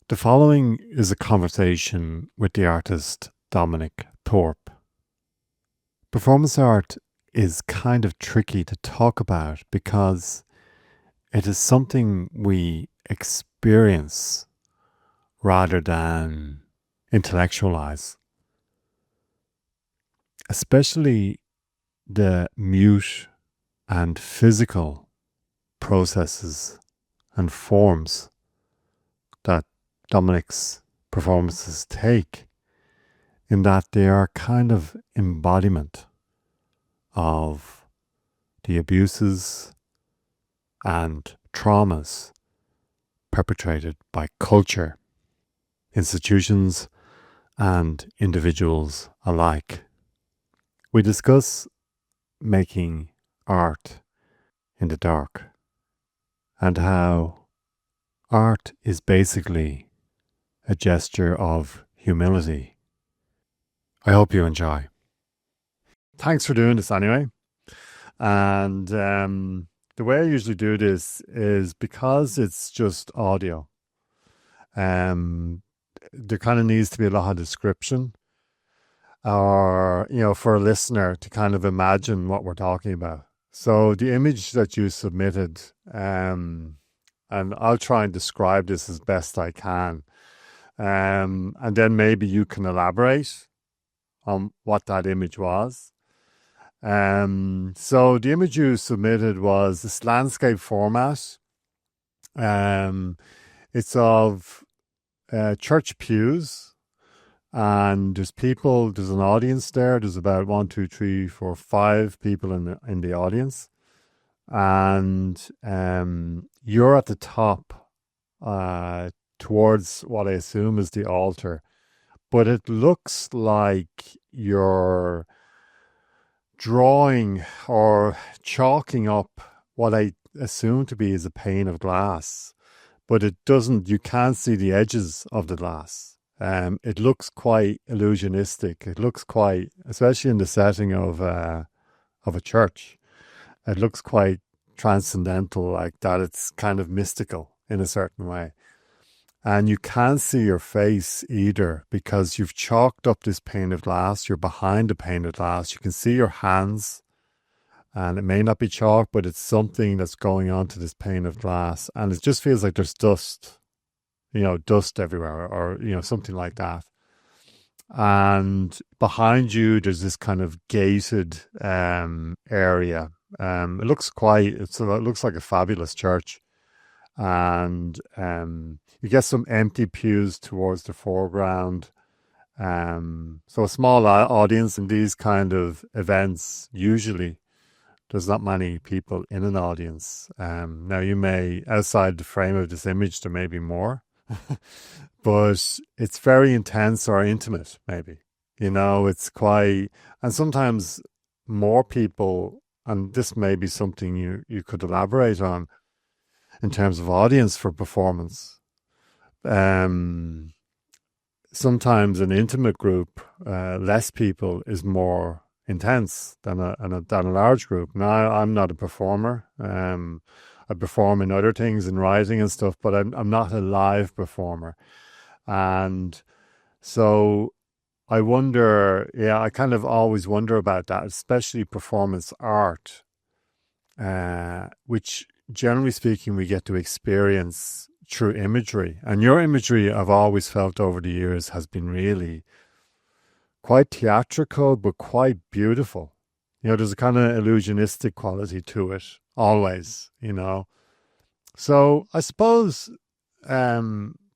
The following is a conversation with the artist Dominic Thorpe. Performance art is kind of tricky to talk about because it is something we experience rather than intellectualize, especially the mute and physical processes and forms that Dominic's performances take, in that they are kind of embodiment of the abuses and traumas perpetrated by culture, institutions, and individuals alike. We discuss making art in the dark and how art is basically a gesture of humility. I hope you enjoy. Thanks for doing this anyway. And the way I usually do this is because it's just audio. There kind of needs to be a lot of description, or, for a listener to kind of imagine what we're talking about. So the image that you submitted, and I'll try and describe this as best I can. And then maybe you can elaborate on what that image was. So the image you submitted was this landscape format. It's of church pews, and there's an audience there. There's about 1, 2, 3, 4, 5 people in the audience. And you're at the top, towards what I assume is the altar. But it looks like you're drawing or chalking up what I assume to be is a pane of glass. But it doesn't, you can't see the edges of the glass. It looks quite illusionistic. It looks quite, especially in the setting of a church, it looks quite transcendental, like that. It's kind of mystical in a certain way. And you can't see your face either because you've chalked up this pane of glass. You're behind the pane of glass. You can see your hands, and it may not be chalk, but it's something that's going on to this pane of glass. And it just feels like there's dust, dust everywhere, or, something like that. And behind you, there's this kind of gated area. It looks like a fabulous church. And you get some empty pews towards the foreground. So a small audience in these kind of events, usually there's not many people in an audience. Now you may, outside the frame of this image, there may be more, but it's very intense or intimate, maybe. It's quite, and sometimes more people, and this may be something you could elaborate on in terms of audience for performance. Sometimes an intimate group, less people, is more intense than a large group. Now, I'm not a performer. I perform in other things, in writing and stuff, but I'm not a live performer. And so I wonder, I kind of always wonder about that, especially performance art, which, generally speaking, we get to experience through imagery. And your imagery, I've always felt over the years, has been really quite theatrical, but quite beautiful. There's a kind of illusionistic quality to it, always, So I suppose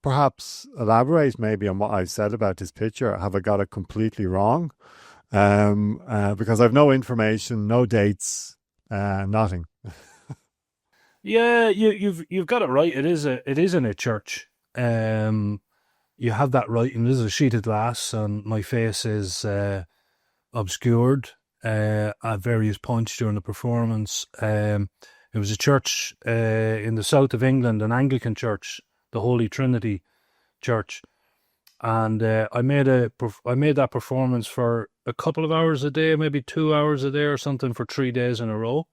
perhaps elaborate maybe on what I've said about this picture. Have I got it completely wrong? Because I've no information, no dates, nothing. Yeah, you've got it right. It is in a church. You have that right, and there's a sheet of glass, and my face is obscured at various points during the performance. It was a church in the south of England, an Anglican church, the Holy Trinity Church, and I made that performance for a couple of hours a day, maybe 2 hours a day or something, for 3 days in a row.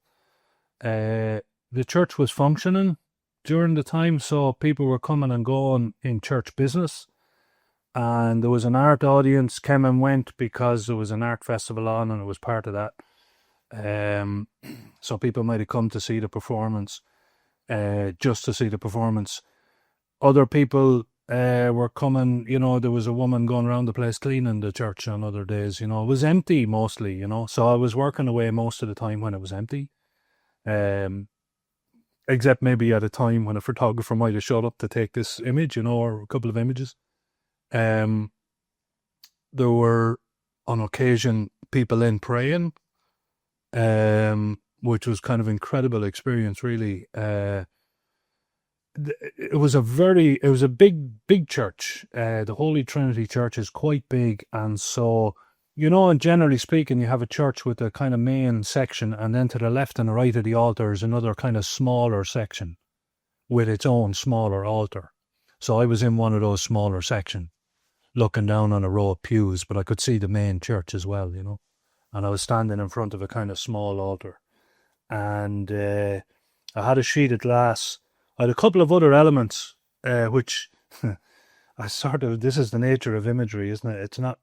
The church was functioning during the time, so people were coming and going in church business. And there was an art audience came and went because there was an art festival on and it was part of that. So people might have come to see the performance, just to see the performance. Other people were coming, there was a woman going around the place cleaning the church on other days, it was empty mostly, so I was working away most of the time when it was empty. Except maybe at a time when a photographer might have showed up to take this image, or a couple of images. There were on occasion people in praying, which was kind of incredible experience, really. It was a big church. The Holy Trinity Church is quite big, and so, and generally speaking, you have a church with a kind of main section, and then to the left and the right of the altar is another kind of smaller section with its own smaller altar. So I was in one of those smaller sections, looking down on a row of pews, but I could see the main church as well, and I was standing in front of a kind of small altar, and I had a sheet of glass. I had a couple of other elements, which this is the nature of imagery, isn't it? It's not,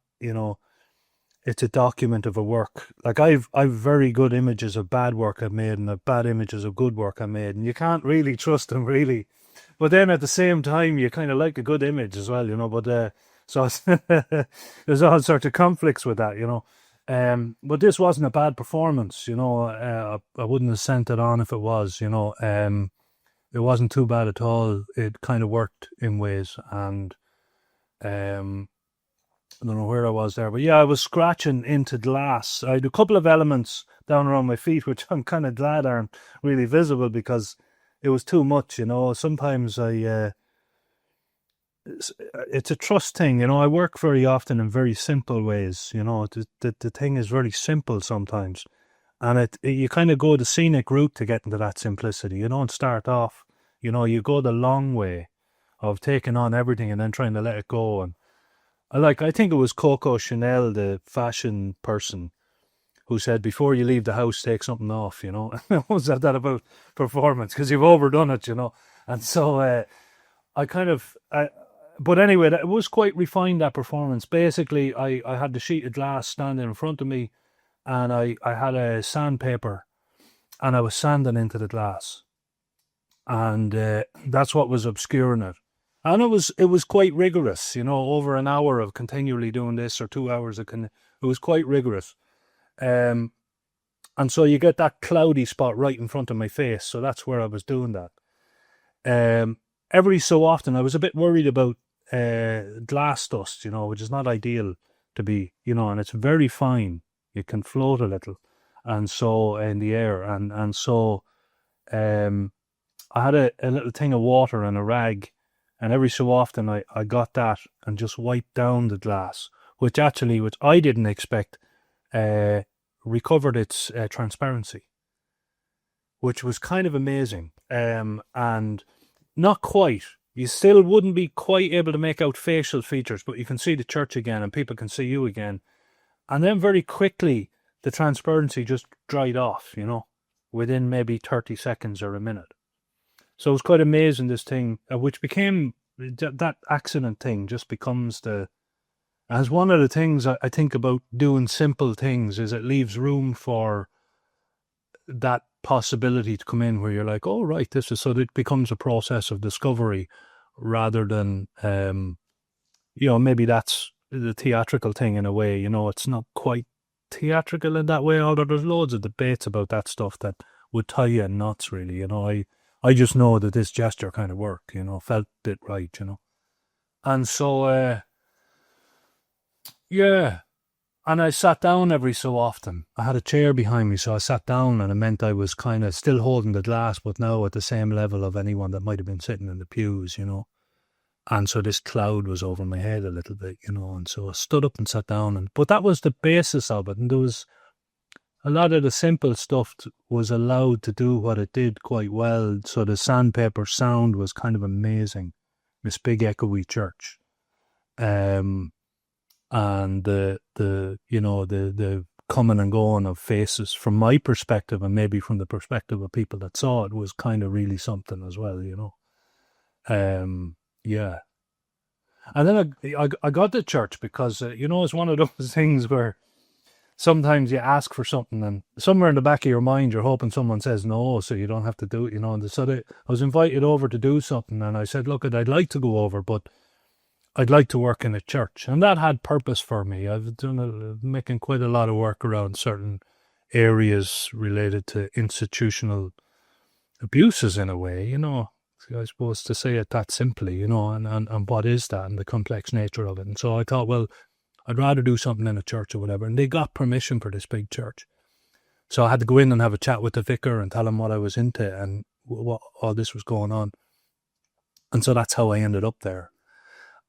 it's a document of a work. Like I've very good images of bad work I've made and bad images of good work I made, and you can't really trust them, really. But then at the same time, you kind of like a good image as well, but so there's all sorts of conflicts with that, but this wasn't a bad performance, I wouldn't have sent it on if it was, it wasn't too bad at all. It kind of worked in ways, and I don't know where I was there, but yeah, I was scratching into glass. I had a couple of elements down around my feet, which I'm kind of glad aren't really visible because it was too much, Sometimes it's a trust thing, I work very often in very simple ways, the thing is very simple sometimes. And you kind of go the scenic route to get into that simplicity. You don't start off, you go the long way of taking on everything and then trying to let it go. And I think it was Coco Chanel, the fashion person, who said, before you leave the house, take something off, What was that about performance? Because you've overdone it, And so but anyway, it was quite refined, that performance. Basically, I had the sheet of glass standing in front of me, and I had a sandpaper, and I was sanding into the glass, and that's what was obscuring it. And it was quite rigorous, over an hour of continually doing this, or 2 hours it was quite rigorous. And so you get that cloudy spot right in front of my face, so that's where I was doing that. Every so often I was a bit worried about glass dust, which is not ideal to be, and it's very fine. It can float a little, and so in the air, and so I had a little thing of water and a rag, and every so often I got that and just wiped down the glass, which I didn't expect, recovered its transparency, which was kind of amazing, and not quite. You still wouldn't be quite able to make out facial features, but you can see the church again and people can see you again. And then very quickly, the transparency just dried off, within maybe 30 seconds or a minute. So it was quite amazing, this thing, which became, that accident thing just becomes as one of the things I think about doing simple things is it leaves room for that possibility to come in where you're like, oh, right, so it becomes a process of discovery rather than, maybe that's the theatrical thing in a way, it's not quite theatrical in that way, although there's loads of debates about that stuff that would tie you in knots, really, I just know that this gesture kind of worked, felt it right, and so, yeah. And I sat down every so often. I had a chair behind me, so I sat down, and it meant I was kind of still holding the glass, but now at the same level of anyone that might have been sitting in the pews, And so this cloud was over my head a little bit, and so I stood up and sat down. But that was the basis of it, and there was a lot of the simple stuff was allowed to do what it did quite well. So the sandpaper sound was kind of amazing, this big echoey church. And the coming and going of faces from my perspective, and maybe from the perspective of people that saw it, was kind of really something as well, you know. Yeah. And then I got to church because, you know, it's one of those things where sometimes you ask for something and somewhere in the back of your mind you're hoping someone says no so you don't have to do it, you know. And so I was invited over to do something, and I said, look, I'd like to go over, but I'd like to work in a church. And that had purpose for me. I've done making quite a lot of work around certain areas related to institutional abuses in a way, you know. I suppose, to say it that simply, you know, and what is that and the complex nature of it. And so I thought, well, I'd rather do something in a church or whatever. And they got permission for this big church. So I had to go in and have a chat with the vicar and tell him what I was into and what all this was going on. And so that's how I ended up there.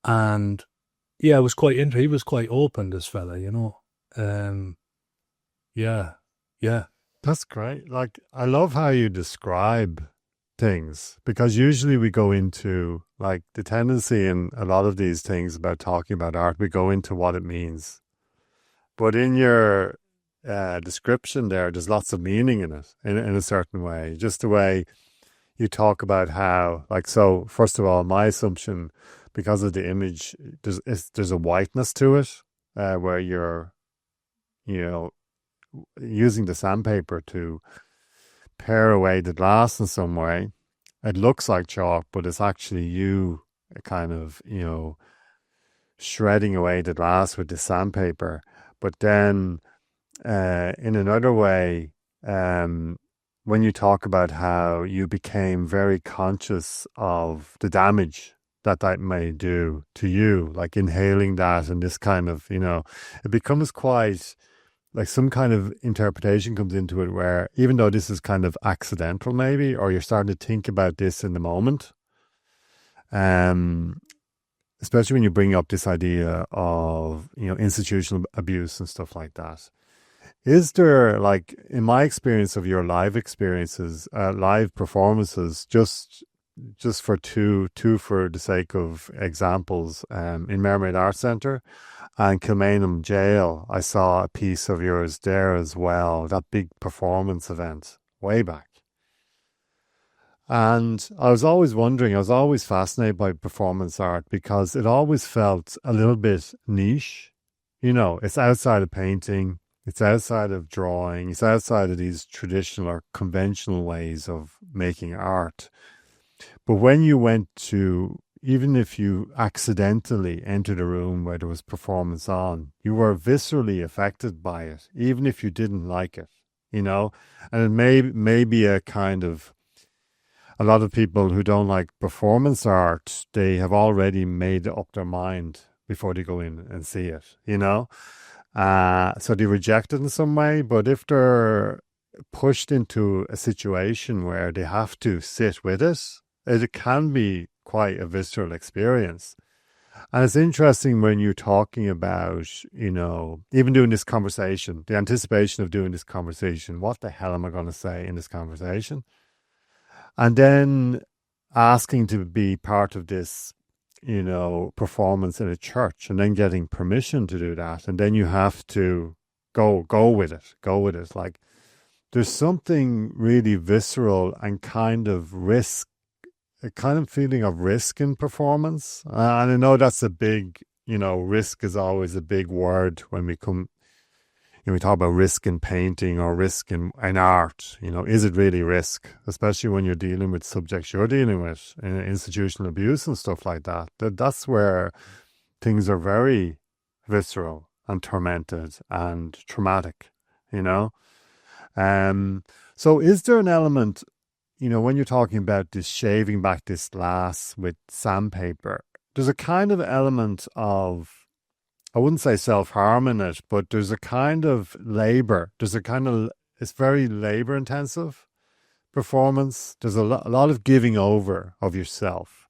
And yeah, it was quite interesting. He was quite open, this fella, you know. Yeah. That's great. Like, I love how you describe things, because usually we go into, like, the tendency in a lot of these things about talking about art, we go into what it means. But in your description there's lots of meaning in it, in a certain way. Just the way you talk about how, like, so first of all, my assumption, because of the image, there's a whiteness to it, where you're, you know, using the sandpaper to pare away the glass in some way. It looks like chalk, but it's actually you kind of, you know, shredding away the glass with the sandpaper. But then in another way, when you talk about how you became very conscious of the damage that may do to you, like inhaling that and this kind of, you know, it becomes quite like some kind of interpretation comes into it where, even though this is kind of accidental maybe, or you're starting to think about this in the moment, especially when you bring up this idea of, you know, institutional abuse and stuff like that. Is there, like, in my experience of your live experiences, live performances, just for two for the sake of examples, in Mermaid Art Centre and Kilmainham Jail, I saw a piece of yours there as well, that big performance event way back. And I was always wondering, I was always fascinated by performance art because it always felt a little bit niche. You know, it's outside of painting, it's outside of drawing, it's outside of these traditional or conventional ways of making art. But when you went to, even if you accidentally entered a room where there was performance on, you were viscerally affected by it, even if you didn't like it, you know? And it may be a kind of, a lot of people who don't like performance art, they have already made up their mind before they go in and see it, you know? So they reject it in some way, but if they're pushed into a situation where they have to sit with it, it can be quite a visceral experience. And it's interesting when you're talking about, you know, even doing this conversation, the anticipation of doing this conversation, what the hell am I going to say in this conversation? And then asking to be part of this, you know, performance in a church, and then getting permission to do that. And then you have to go with it. Like, there's something really visceral and kind of a kind of feeling of risk in performance. And I know that's a big, you know, risk is always a big word when we come, you know, we talk about risk in painting or risk in art. You know, is it really risk? Especially when you're dealing with subjects you're dealing with in institutional abuse and stuff like that. That's where things are very visceral and tormented and traumatic, you know? So is there an element, you know, when you're talking about this shaving back this glass with sandpaper, there's a kind of element of, I wouldn't say self-harm in it, but there's a kind of labor. It's very labor intensive performance. There's a lot of giving over of yourself.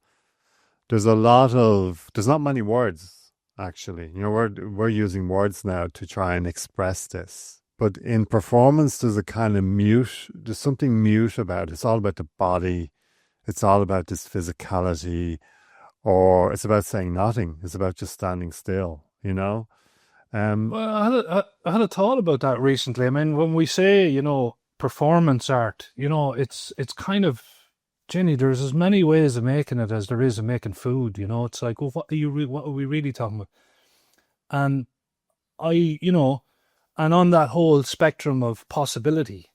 There's not many words, actually. You know, we're using words now to try and express this. But in performance, there's there's something mute about it. It's all about the body. It's all about this physicality, or it's about saying nothing. It's about just standing still, you know? Well, I had a thought about that recently. I mean, when we say, performance art, it's kind of, Jenny, there's as many ways of making it as there is of making food. It's like, well, what are we really talking about? And I, and on that whole spectrum of possibility,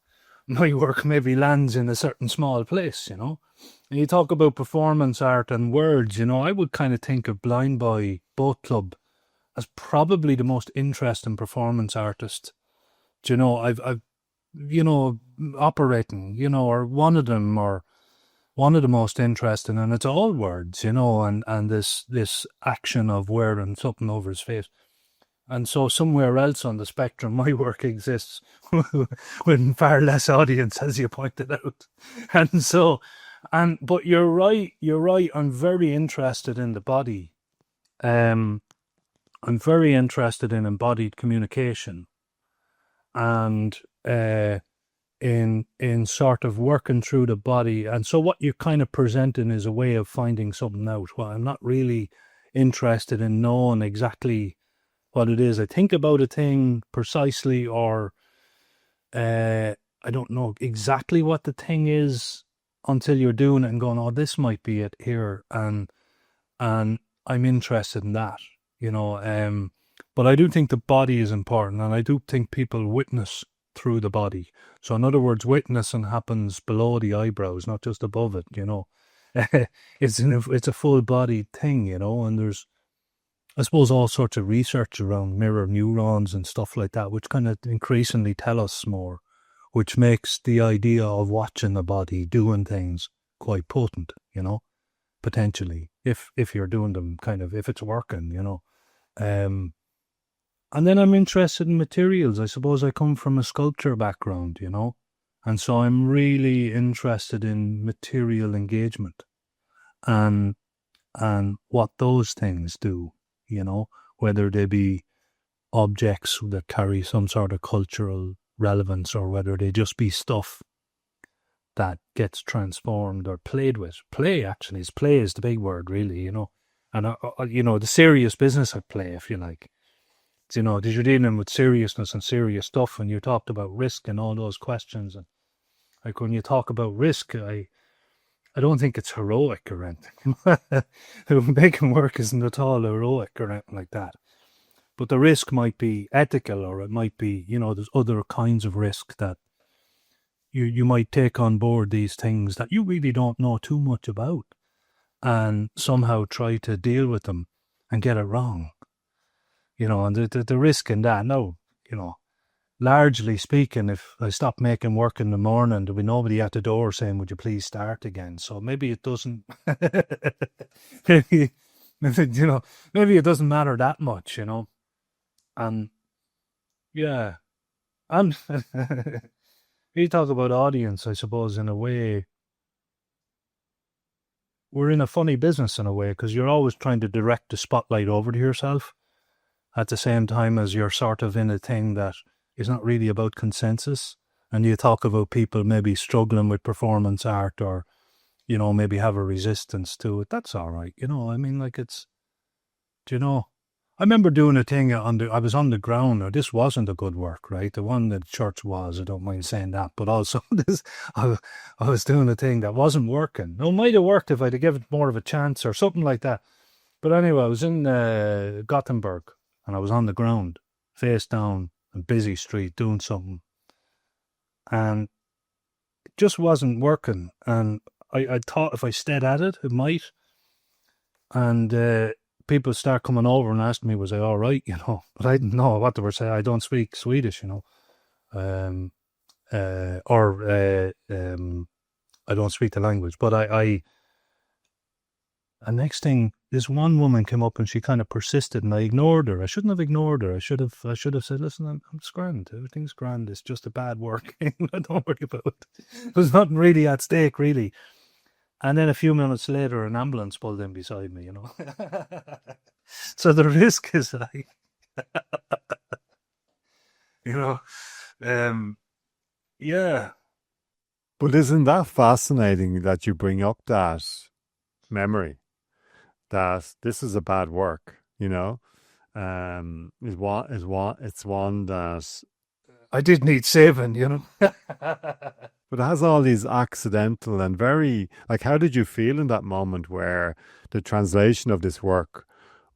my work maybe lands in a certain small place. And you talk about performance art and words, I would kind of think of Blind Boy Boat Club as probably the most interesting performance artist. I've operating, or one of them, or one of the most interesting, and it's all words, and this action of wearing something over his face. And so somewhere else on the spectrum, my work exists with far less audience, as you pointed out. And so, but you're right. I'm very interested in the body. I'm very interested in embodied communication, and in sort of working through the body. And so what you're kind of presenting is a way of finding something out. Well, I'm not really interested in knowing exactly what it is. I think about a thing precisely, or I don't know exactly what the thing is until you're doing it and going, oh, this might be it here. And I'm interested in that, but I do think the body is important, and I do think people witness through the body. So in other words, witnessing happens below the eyebrows, not just above it, it's a full body thing, and there's, I suppose, all sorts of research around mirror neurons and stuff like that, which kind of increasingly tell us more, which makes the idea of watching the body doing things quite potent, potentially, if you're doing them kind of, if it's working, and then I'm interested in materials. I suppose I come from a sculpture background, and so I'm really interested in material engagement and what those things do, whether they be objects that carry some sort of cultural relevance, or whether they just be stuff that gets transformed or played with. Play is the big word, really, and the serious business of play, if you like. Because you're dealing with seriousness and serious stuff, and you talked about risk and all those questions, and like when you talk about risk, I don't think it's heroic or anything. Making work isn't at all heroic or anything like that. But the risk might be ethical, or it might be, there's other kinds of risk that you might take on board, these things that you really don't know too much about, and somehow try to deal with them and get it wrong. And the risk in that, no, largely speaking, if I stop making work in the morning, there'll be nobody at the door saying, would you please start again? So maybe it doesn't, maybe it doesn't matter that much, and yeah, and you talk about audience, I suppose, in a way, we're in a funny business in a way, because you're always trying to direct the spotlight over to yourself at the same time as you're sort of in a thing that is not really about consensus. And you talk about people maybe struggling with performance art, or, maybe have a resistance to it. That's all right. I mean, like, it's, I remember doing a thing I was on the ground, or this wasn't a good work, right? The one that the church was, I don't mind saying that, but also I was doing a thing that wasn't working. It might have worked if I'd have given it more of a chance or something like that. But anyway, I was in Gothenburg, and I was on the ground, face down, a busy street, doing something. And it just wasn't working. And I thought if I stayed at it, it might. And people start coming over and asking me, was I all right, But I didn't know what they were saying. I don't speak Swedish, I don't speak the language. But and next thing, this one woman came up and she kind of persisted, and I ignored her. I shouldn't have ignored her. I should have said, listen, I'm grand. Everything's grand. It's just a bad working. Don't worry about it. There's nothing really at stake, really. And then a few minutes later, an ambulance pulled in beside me, So the risk is like, yeah. But isn't that fascinating that you bring up that memory, that this is a bad work, it's one that, I did need saving, you know. but it has all these accidental and very, like, how did you feel in that moment where the translation of this work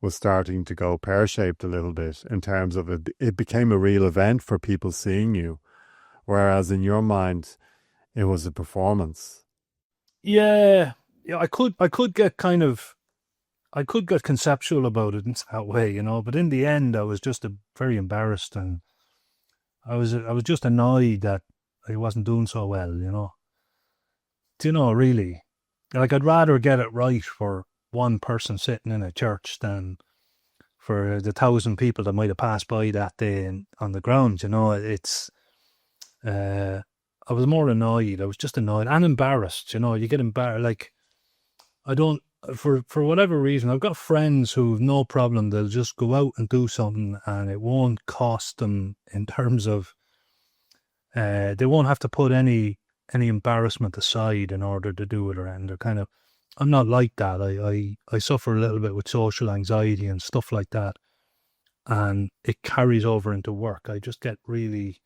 was starting to go pear-shaped a little bit in terms of it became a real event for people seeing you, whereas in your mind it was a performance. Yeah, yeah. I could get kind of, I could get conceptual about it in that way, you know. But in the end, I was just very embarrassed, and I was just annoyed that I wasn't doing so well, you know. Do you know, really? Like, I'd rather get it right for one person sitting in a church than for the 1,000 people that might have passed by that day on the ground. You know, uh, I was more annoyed. I was just annoyed and embarrassed. You know, you get embarrassed. Like, I don't, for whatever reason, I've got friends who've no problem. They'll just go out and do something, and it won't cost them in terms of, they won't have to put any embarrassment aside in order to do it, and they're kind of. I'm not like that. I suffer a little bit with social anxiety and stuff like that, and it carries over into work. I just get really,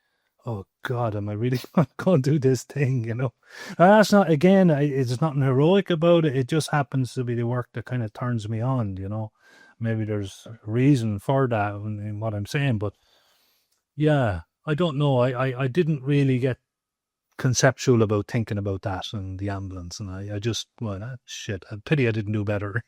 oh God, am I really going to do this thing? You know, and that's not, again, it's nothing heroic about it. It just happens to be the work that kind of turns me on. You know, maybe there's a reason for that in what I'm saying, but yeah, I don't know. I didn't really get conceptual about thinking about that and the ambulance, and I just, well, shit, a pity I didn't do better.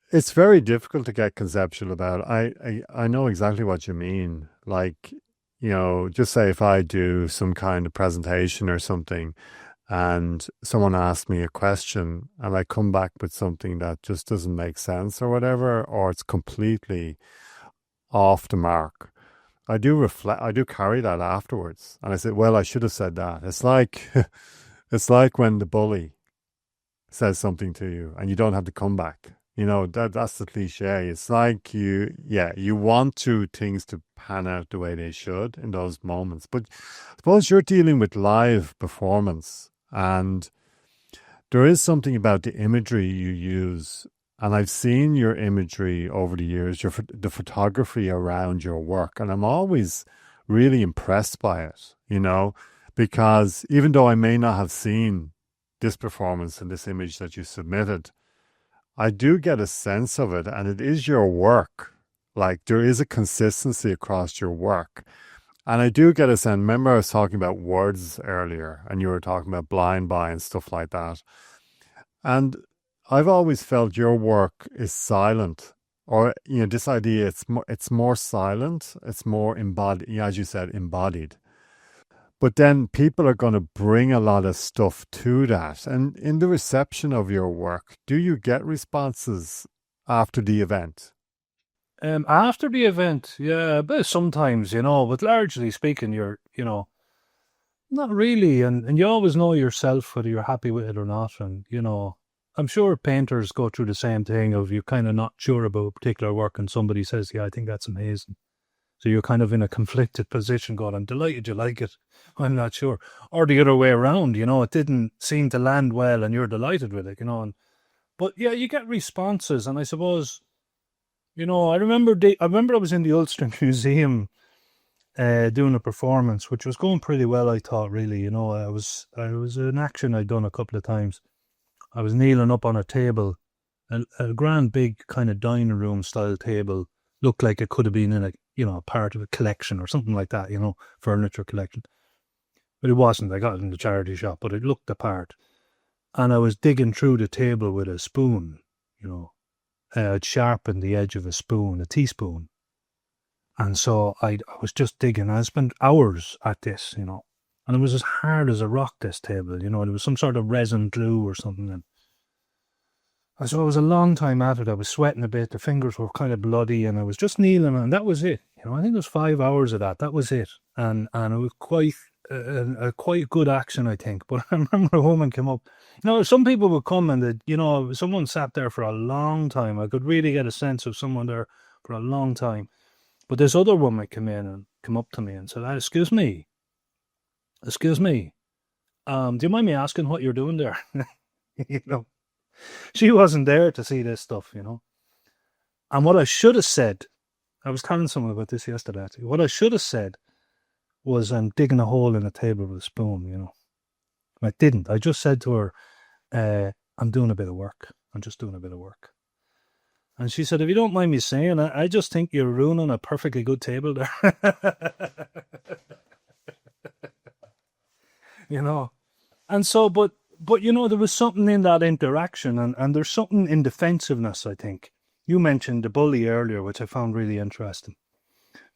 It's very difficult to get conceptual about. I know exactly what you mean. Like, just say if I do some kind of presentation or something and someone asks me a question and I come back with something that just doesn't make sense or whatever, or it's completely off the mark. I do reflect, I do carry that afterwards. And I say, well, I should have said that. It's like, it's like when the bully says something to you and you don't have to come back. That's the cliche. It's like you want things to pan out the way they should in those moments. But suppose you're dealing with live performance, and there is something about the imagery you use. And I've seen your imagery over the years, the photography around your work, and I'm always really impressed by it, because even though I may not have seen this performance and this image that you submitted, I do get a sense of it, and it is your work. Like, there is a consistency across your work. And I do get a sense. Remember, I was talking about words earlier, and you were talking about blind buy and stuff like that. And I've always felt your work is silent, or this idea it's more silent, it's more embodied, as you said, embodied. But then people are going to bring a lot of stuff to that. And in the reception of your work, do you get responses after the event? After the event, yeah, but sometimes, but largely speaking, not really, and you always know yourself whether you're happy with it or not, and I'm sure painters go through the same thing of you're kind of not sure about a particular work, and somebody says, "Yeah, I think that's amazing." So you're kind of in a conflicted position, going, "I'm delighted you like it. I'm not sure," or the other way around. It didn't seem to land well, and you're delighted with it. But yeah, you get responses, and I suppose. I remember I was in the Ulster Museum doing a performance, which was going pretty well, I thought, really. I was an action I'd done a couple of times. I was kneeling up on a table, a grand big kind of dining room style table, looked like it could have been in a part of a collection or something like that, furniture collection. But it wasn't. I got it in the charity shop, but it looked the part. And I was digging through the table with a spoon, I'd sharpened the edge of a teaspoon. And so I was just digging. I spent hours at this, and it was as hard as a rock, this table, there was some sort of resin glue or something. And so I was a long time at it. I was sweating a bit. The fingers were kind of bloody, and I was just kneeling, and that was it. I think it was 5 hours of that. That was it. And it was quite a quite good action, I think. But I remember a woman came up. Some people would come and, someone sat there for a long time. I could really get a sense of someone there for a long time. But this other woman came in and came up to me and said, excuse me, do you mind me asking what you're doing there? She wasn't there to see this stuff, And what I should have said, I was telling someone about this yesterday, actually. What I should have said was, I'm digging a hole in a table with a spoon, you know. I didn't. I just said to her, I'm doing a bit of work. I'm just doing a bit of work. And she said, if you don't mind me saying, I just think you're ruining a perfectly good table there. You know. And so, but you know, there was something in that interaction, and there's something in defensiveness, I think. You mentioned the bully earlier, which I found really interesting,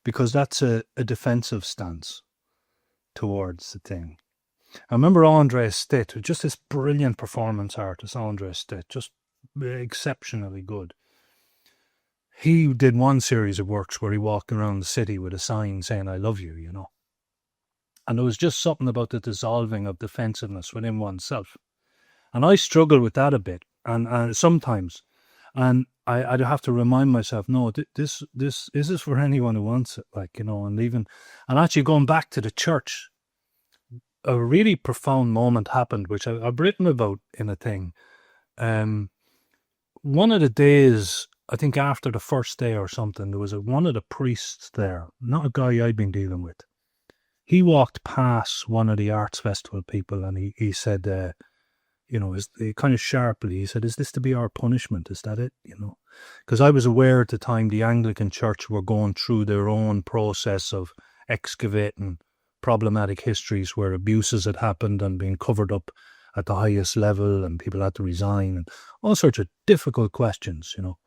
because that's a defensive stance towards the thing. I remember Andre Stitt, just this brilliant performance artist, Andre Stitt, just exceptionally good. He did one series of works where he walked around the city with a sign saying, I love you, you know. And there was just something about the dissolving of defensiveness within oneself. And I struggle with that a bit, and sometimes. And I'd have to remind myself, no, this is for anyone who wants it, like, you know, and leaving. And actually going back to the church, a really profound moment happened, which I've written about in a thing. One of the days, I think after the first day or something, there was one of the priests there, not a guy I'd been dealing with. He walked past one of the arts festival people, and he said, you know, kind of sharply, he said, is this to be our punishment? Is that it? You know, because I was aware at the time the Anglican Church were going through their own process of excavating problematic histories where abuses had happened and been covered up at the highest level, and people had to resign, and all sorts of difficult questions, you know.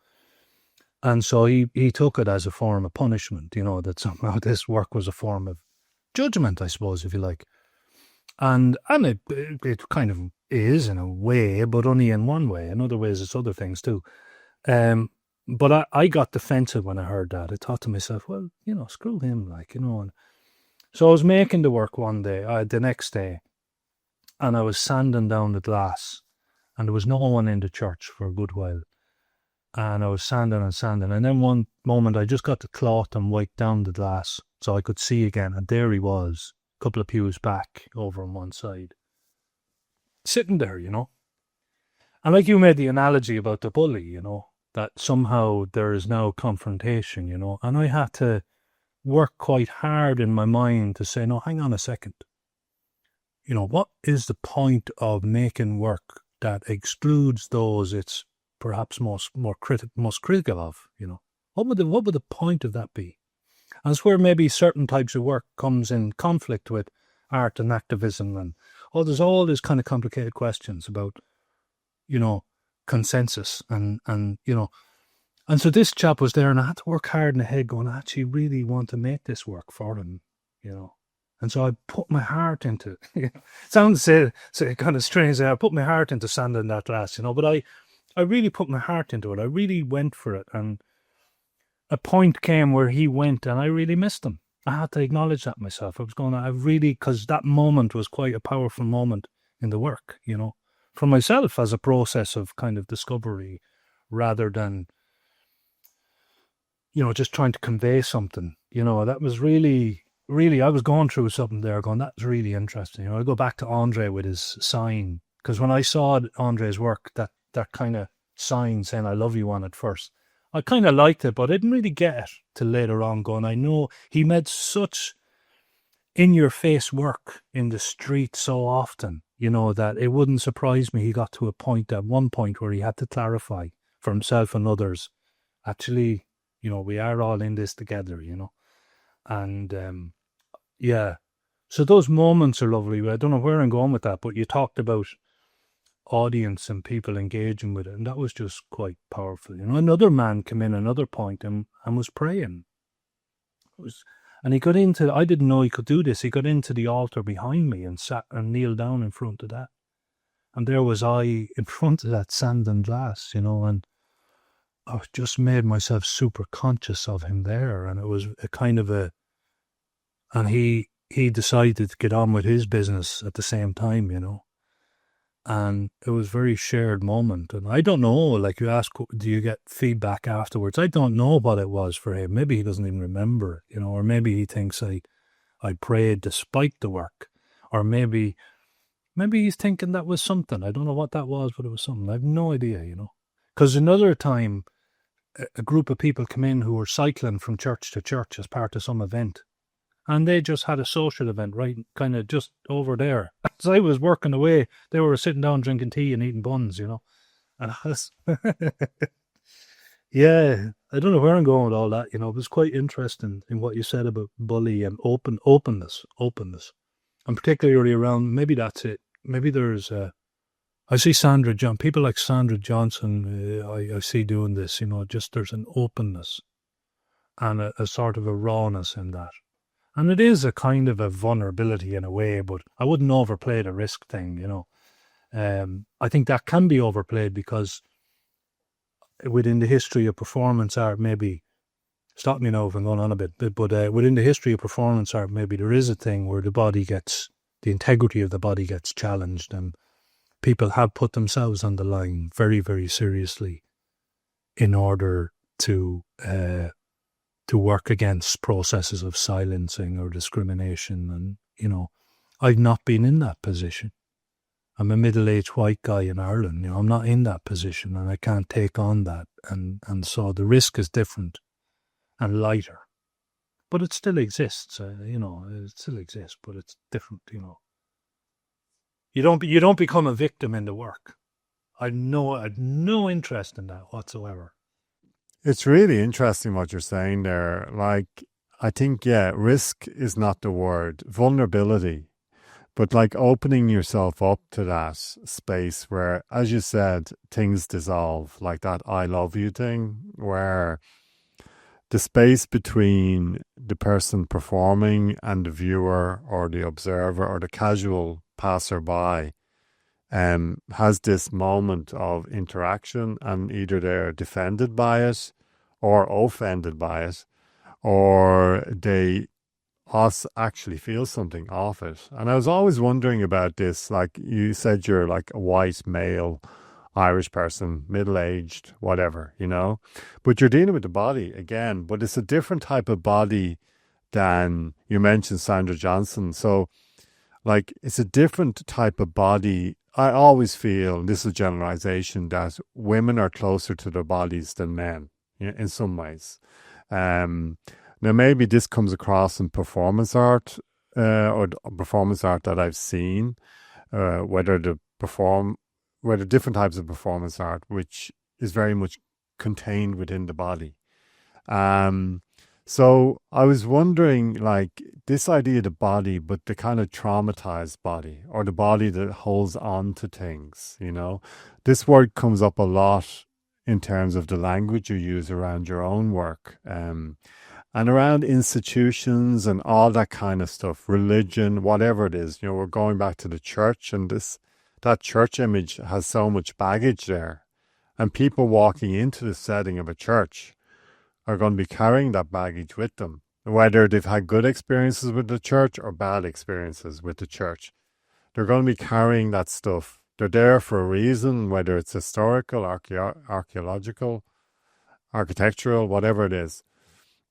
And so he took it as a form of punishment, you know, that somehow this work was a form of judgment, I suppose, if you like. And it kind of is in a way, but only in one way. In other ways, it's other things too. But I got defensive when I heard that. I thought to myself, well, you know, screw him, like, you know. And so I was making the work one day, the next day, and I was sanding down the glass, and there was no one in the church for a good while. And I was sanding, and then one moment I just got the cloth and wiped down the glass so I could see again, and there he was, a couple of pews back over on one side, sitting there, you know. And like you made the analogy about the bully, you know, that somehow there is now confrontation, you know, and I had to work quite hard in my mind to say, no, hang on a second. You know, what is the point of making work that excludes those it's perhaps most critical of, you know? What would the point of that be? And it's where maybe certain types of work comes in conflict with art and activism, and there's all these kind of complicated questions about, you know, consensus and you know. And so this chap was there, and I had to work hard in the head going, I actually really want to make this work for him, you know. And so I put my heart into it. Sounds kind of strange. I put my heart into sanding that glass, you know, but I really put my heart into it. I really went for it. And a point came where he went, and I really missed him. I had to acknowledge that myself. I was going, because that moment was quite a powerful moment in the work, you know, for myself as a process of kind of discovery rather than, you know, just trying to convey something. You know, that was really, I was going through something there going, that's really interesting. You know, I go back to Andre with his sign, because when I saw Andre's work, that kind of sign saying I love you on it first, I kind of liked it, but I didn't really get it till later on going, I know he made such in-your-face work in the street so often, you know, that it wouldn't surprise me he got to a point at one point where he had to clarify for himself and others, actually, you know, we are all in this together, you know. And yeah, so those moments are lovely. I don't know where I'm going with that, but you talked about audience and people engaging with it, and that was just quite powerful. You know, another man came in another point and was praying. And he got into, I didn't know he could do this, he got into the altar behind me and sat and kneeled down in front of that. And there was I in front of that sand and glass, you know, and I just made myself super conscious of him there. And it was a kind of and he decided to get on with his business at the same time, you know. And it was a very shared moment. And I don't know, like you ask, do you get feedback afterwards? I don't know what it was for him. Maybe he doesn't even remember it, you know, or maybe he thinks I prayed despite the work. Or maybe he's thinking that was something. I don't know what that was, but it was something. I have no idea, you know. Because another time, a group of people come in who were cycling from church to church as part of some event. And they just had a social event right kind of just over there. As I was working away, they were sitting down drinking tea and eating buns, And I was, yeah, I don't know where I'm going with all that, It was quite interesting in what you said about bully and openness. And particularly around, maybe that's it. Maybe there's, I see people like Sandra Johnson, I see doing this, just there's an openness and a sort of a rawness in that. And it is a kind of a vulnerability in a way, but I wouldn't overplay the risk thing, I think that can be overplayed because within the history of performance art, maybe, stop me now if I'm going on a bit, but within the history of performance art, maybe there is a thing where the integrity of the body gets challenged, and people have put themselves on the line very, very seriously in order to work against processes of silencing or discrimination. And, I've not been in that position. I'm a middle-aged white guy in Ireland. I'm not in that position, and I can't take on that. And so the risk is different and lighter. But it still exists, it still exists, but it's different, You don't become a victim in the work. I had no interest in that whatsoever. It's really interesting what you're saying there. Like, I think, risk is not the word, vulnerability. But like opening yourself up to that space where, as you said, things dissolve, like that I love you thing, where the space between the person performing and the viewer or the observer or the casual passerby has this moment of interaction, and either they're defended by it or offended by it, or they us actually feel something off it. And I was always wondering about this, like you said, you're like a white male Irish person, middle-aged, whatever, but you're dealing with the body again, but it's a different type of body than you mentioned Sandra Johnson. So like it's a different type of body. I always feel, this is a generalization, that women are closer to their bodies than men in some ways. Now, maybe this comes across in performance art or performance art that I've seen, whether different types of performance art, which is very much contained within the body. So I was wondering, like, this idea of the body, but the kind of traumatized body, or the body that holds on to things, This word comes up a lot in terms of the language you use around your own work. And around institutions and all that kind of stuff, religion, whatever it is, we're going back to the church, and that church image has so much baggage there. And people walking into the setting of a church are going to be carrying that baggage with them, whether they've had good experiences with the church or bad experiences with the church. They're going to be carrying that stuff. They're there for a reason, whether it's historical, archaeological, architectural, whatever it is.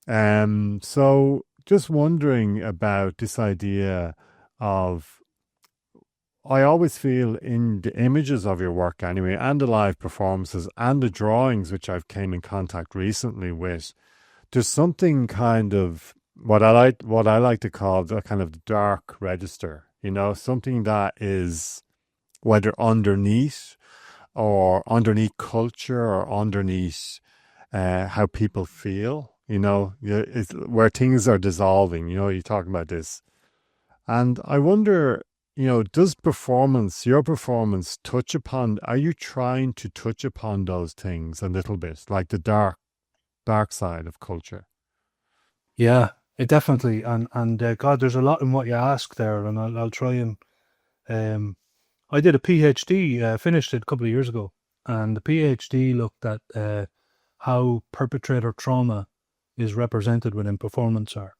So just wondering about this idea of, I always feel in the images of your work anyway, and the live performances and the drawings, which I've came in contact recently with, there's something kind of what I like to call the kind of dark register, something that is whether underneath culture or underneath how people feel. It's where things are dissolving, you're talking about this. And I wonder, does your performance are you trying to touch upon those things a little bit, like the dark side of culture? Yeah, it definitely. And God, there's a lot in what you ask there, and I'll try and, I did a PhD, finished it a couple of years ago, and the PhD looked at how perpetrator trauma is represented within performance art.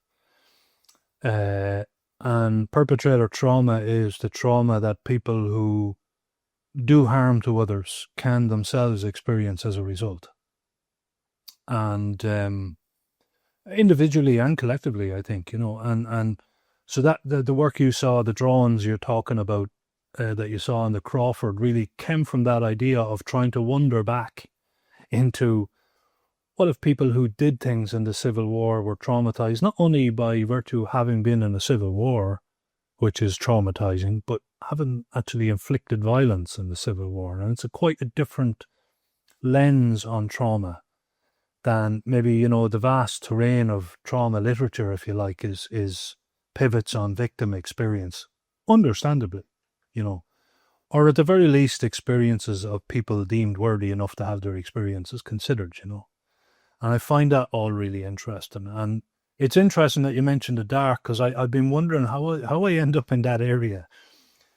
And perpetrator trauma is the trauma that people who do harm to others can themselves experience as a result. And individually and collectively, I think, and so that the work you saw, the drawings you're talking about, that you saw in the Crawford, really came from that idea of trying to wander back into what if people who did things in the Civil War were traumatized, not only by virtue of having been in a civil war, which is traumatizing, but having actually inflicted violence in the Civil War? And it's quite a different lens on trauma than maybe, the vast terrain of trauma literature, if you like, is pivots on victim experience, understandably, or at the very least experiences of people deemed worthy enough to have their experiences considered, And I find that all really interesting. And it's interesting that you mentioned the dark, because I've been wondering how I end up in that area,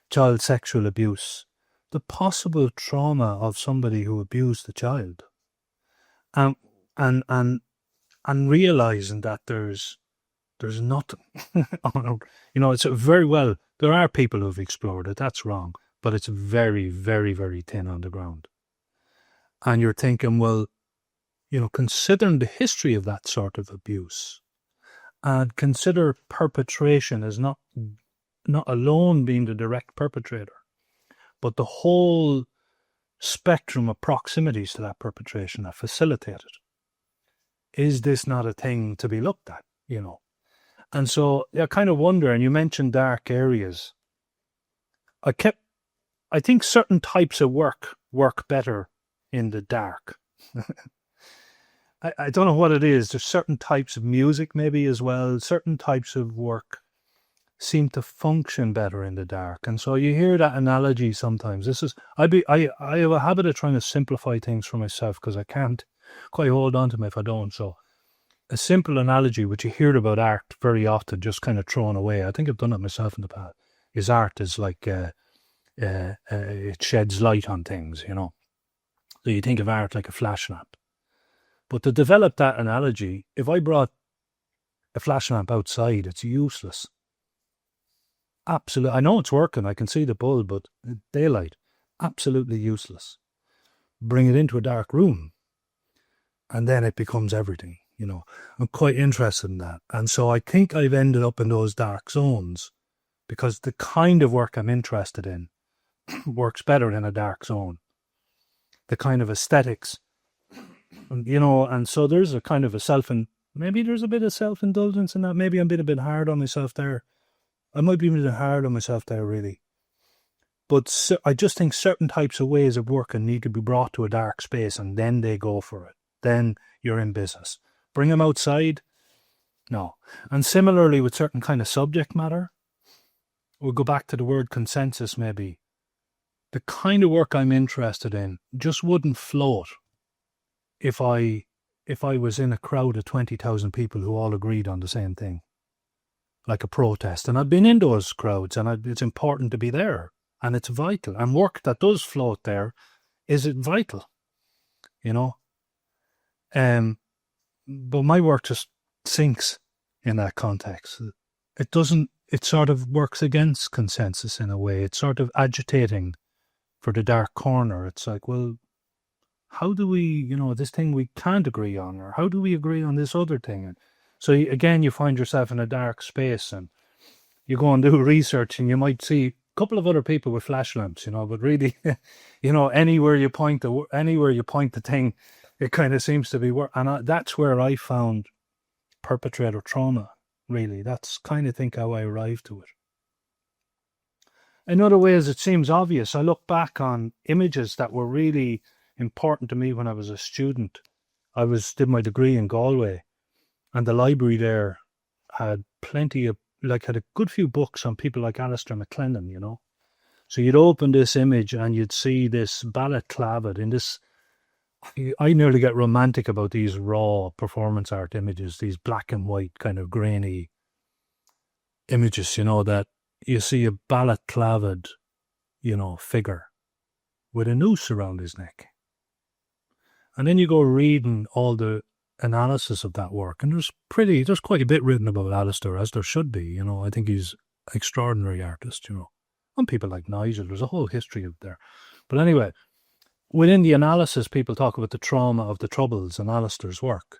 child sexual abuse, the possible trauma of somebody who abused a child, and realizing that there's nothing. It's very well, there are people who've explored it, that's wrong, but it's very, very, very thin on the ground. And you're thinking, well, considering the history of that sort of abuse, and consider perpetration as not alone being the direct perpetrator, but the whole spectrum of proximities to that perpetration that facilitate it. Is this not a thing to be looked at, And so I kind of wonder, and you mentioned dark areas. I think certain types of work better in the dark. I don't know what it is. There's certain types of music maybe as well. Certain types of work seem to function better in the dark. And so you hear that analogy sometimes. I have a habit of trying to simplify things for myself, because I can't quite hold on to them if I don't. So a simple analogy, which you hear about art very often, just kind of thrown away, I think I've done it myself in the past, is art is like it sheds light on things, So you think of art like a flash lamp. But to develop that analogy, if I brought a flash lamp outside, it's useless. Absolutely. I know it's working. I can see the bulb, but daylight, absolutely useless. Bring it into a dark room, and then it becomes everything, I'm quite interested in that. And so I think I've ended up in those dark zones because the kind of work I'm interested in works better in a dark zone. The kind of aesthetics, and so there's a kind of maybe there's a bit of self-indulgence in that. Maybe I'm being a bit hard on myself there. I might be a bit hard on myself there, really. But I just think certain types of ways of working need to be brought to a dark space, and then they go for it. Then you're in business. Bring them outside? No. And similarly with certain kind of subject matter, we'll go back to the word consensus maybe. The kind of work I'm interested in just wouldn't float if I was in a crowd of 20,000 people who all agreed on the same thing, like a protest. And I've been in those crowds, and it's important to be there, and it's vital. And work that does float there, is it vital? But my work just sinks in that context. It sort of works against consensus in a way. It's sort of agitating for the dark corner. It's like, well, how do we, this thing we can't agree on, or how do we agree on this other thing? And so again, you find yourself in a dark space, and you go and do research, and you might see a couple of other people with flash lamps, but really, anywhere you point the thing, it kind of seems to be work. And that's where I found perpetrator trauma, really. That's kind of think how I arrived to it. In other ways, it seems obvious. I look back on images that were really important to me when I was a student. Did my degree in Galway, and the library there had plenty of, had a good few books on people like Alistair MacLennan, So you'd open this image and you'd see this balaclava in this. I nearly get romantic about these raw performance art images, these black and white kind of grainy images, that you see a balaclavaed, figure with a noose around his neck. And then you go reading all the analysis of that work, and there's quite a bit written about Alistair, as there should be, I think he's an extraordinary artist, And people like Nigel, there's a whole history of there. But anyway, within the analysis, people talk about the trauma of the Troubles in Alistair's work.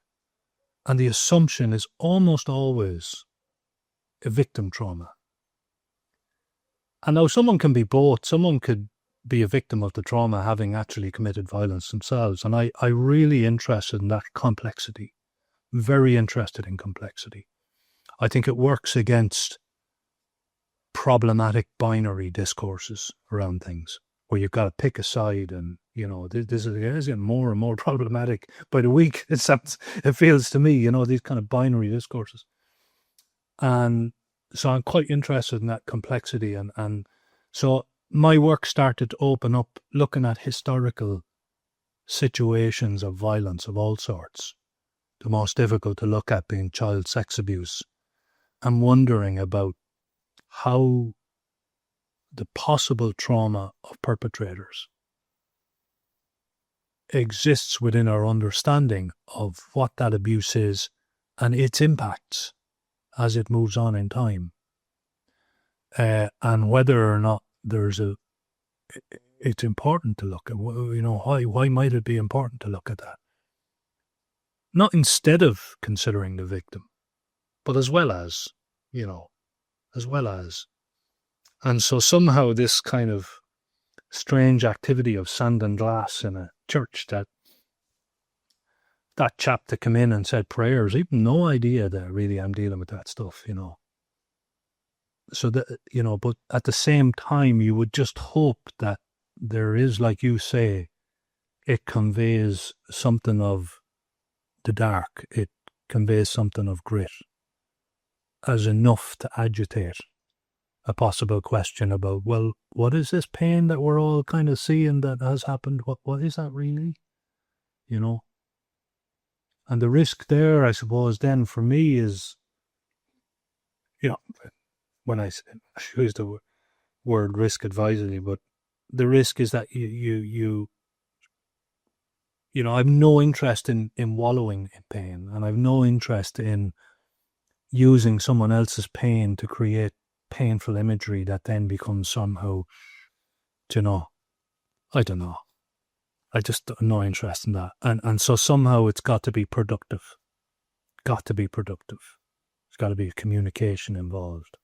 And the assumption is almost always a victim trauma. And now someone can be both. Someone could be a victim of the trauma having actually committed violence themselves. And I really interested in that complexity, very interested in complexity. I think it works against problematic binary discourses around things where you've got to pick a side, and this is getting more and more problematic by the week. It feels to me, these kind of binary discourses. And so I'm quite interested in that complexity, and so my work started to open up looking at historical situations of violence of all sorts. The most difficult to look at being child sex abuse. I'm wondering about how the possible trauma of perpetrators exists within our understanding of what that abuse is and its impacts as it moves on in time, and whether or not it's important to look at, why might it be important to look at that? Not instead of considering the victim, but as well as. And so somehow this kind of strange activity of sand and glass in a church, that chap that came in and said prayers, even no idea that really I'm dealing with that stuff, So that, but at the same time, you would just hope that there is, like you say, it conveys something of the dark. It conveys something of grit as enough to agitate a possible question about, well, what is this pain that we're all kind of seeing that has happened? What is that really? And the risk there, I suppose, then for me is, when I use the word risk advisedly, but the risk is that you I've no interest in wallowing in pain, and I've no interest in using someone else's pain to create painful imagery that then becomes somehow, I don't know. I just have no interest in that. And so somehow it's got to be productive. Got to be productive. There's got to be communication involved.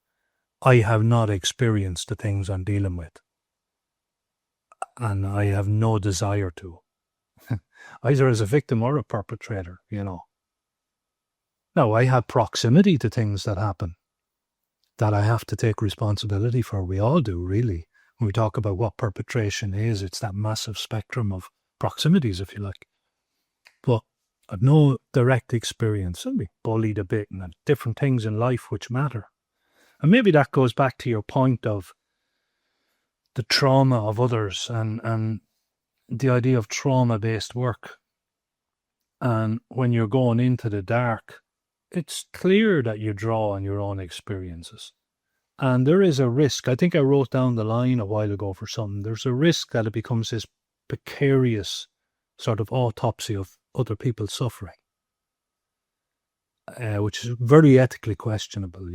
I have not experienced the things I'm dealing with. And I have no desire to. Either as a victim or a perpetrator, Now, I have proximity to things that happen that I have to take responsibility for. We all do, really. When we talk about what perpetration is, it's that massive spectrum of proximities, if you like. But I've no direct experience. I've been bullied a bit and different things in life which matter. And maybe that goes back to your point of the trauma of others and the idea of trauma-based work. And when you're going into the dark, it's clear that you draw on your own experiences. And there is a risk. I think I wrote down the line a while ago for something. There's a risk that it becomes this precarious sort of autopsy of other people's suffering, which is very ethically questionable,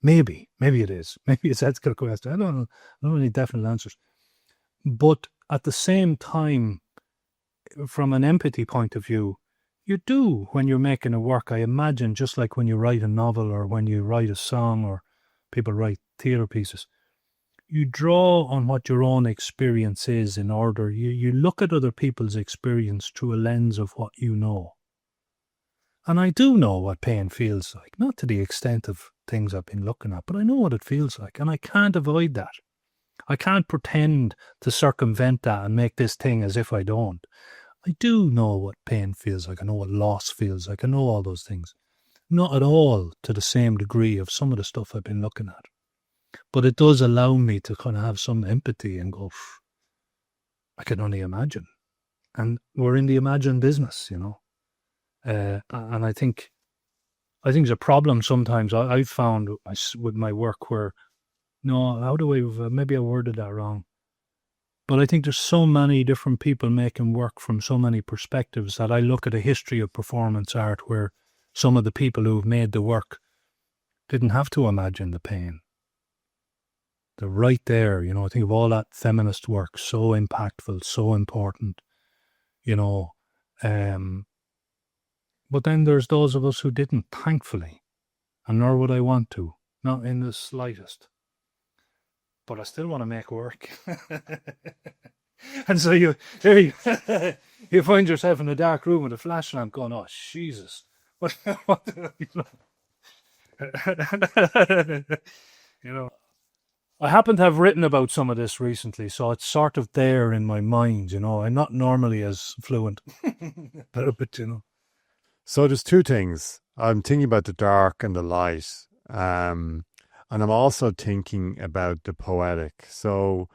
Maybe it is. Maybe it's ethical question. I don't know. I don't have any definite answers. But at the same time, from an empathy point of view, you do when you're making a work, I imagine, just like when you write a novel or when you write a song or people write theatre pieces, you draw on what your own experience is in order. You look at other people's experience through a lens of what you know. And I do know what pain feels like, not to the extent of things I've been looking at, but I know what it feels like, and I can't avoid that. I can't pretend to circumvent that and make this thing as if I don't. I do know what pain feels like. I know what loss feels like. I know all those things. Not at all to the same degree of some of the stuff I've been looking at. But it does allow me to kind of have some empathy and go, I can only imagine. And we're in the imagine business, and I think there's a problem sometimes I've found with my work where, maybe I worded that wrong. But I think there's so many different people making work from so many perspectives that I look at a history of performance art where some of the people who've made the work didn't have to imagine the pain. They're right there, I think of all that feminist work, so impactful, so important, but then there's those of us who didn't, thankfully, and nor would I want to, not in the slightest. but I still want to make work. And so there you, you find yourself in a dark room with a flash lamp going, oh, Jesus. What, you know, you know, I happen to have written about some of this recently, so it's sort of there in my mind, you know. I'm not normally as fluent, but you know. So there's two things. I'm thinking about the dark and the light. And I'm also thinking about the poetic. So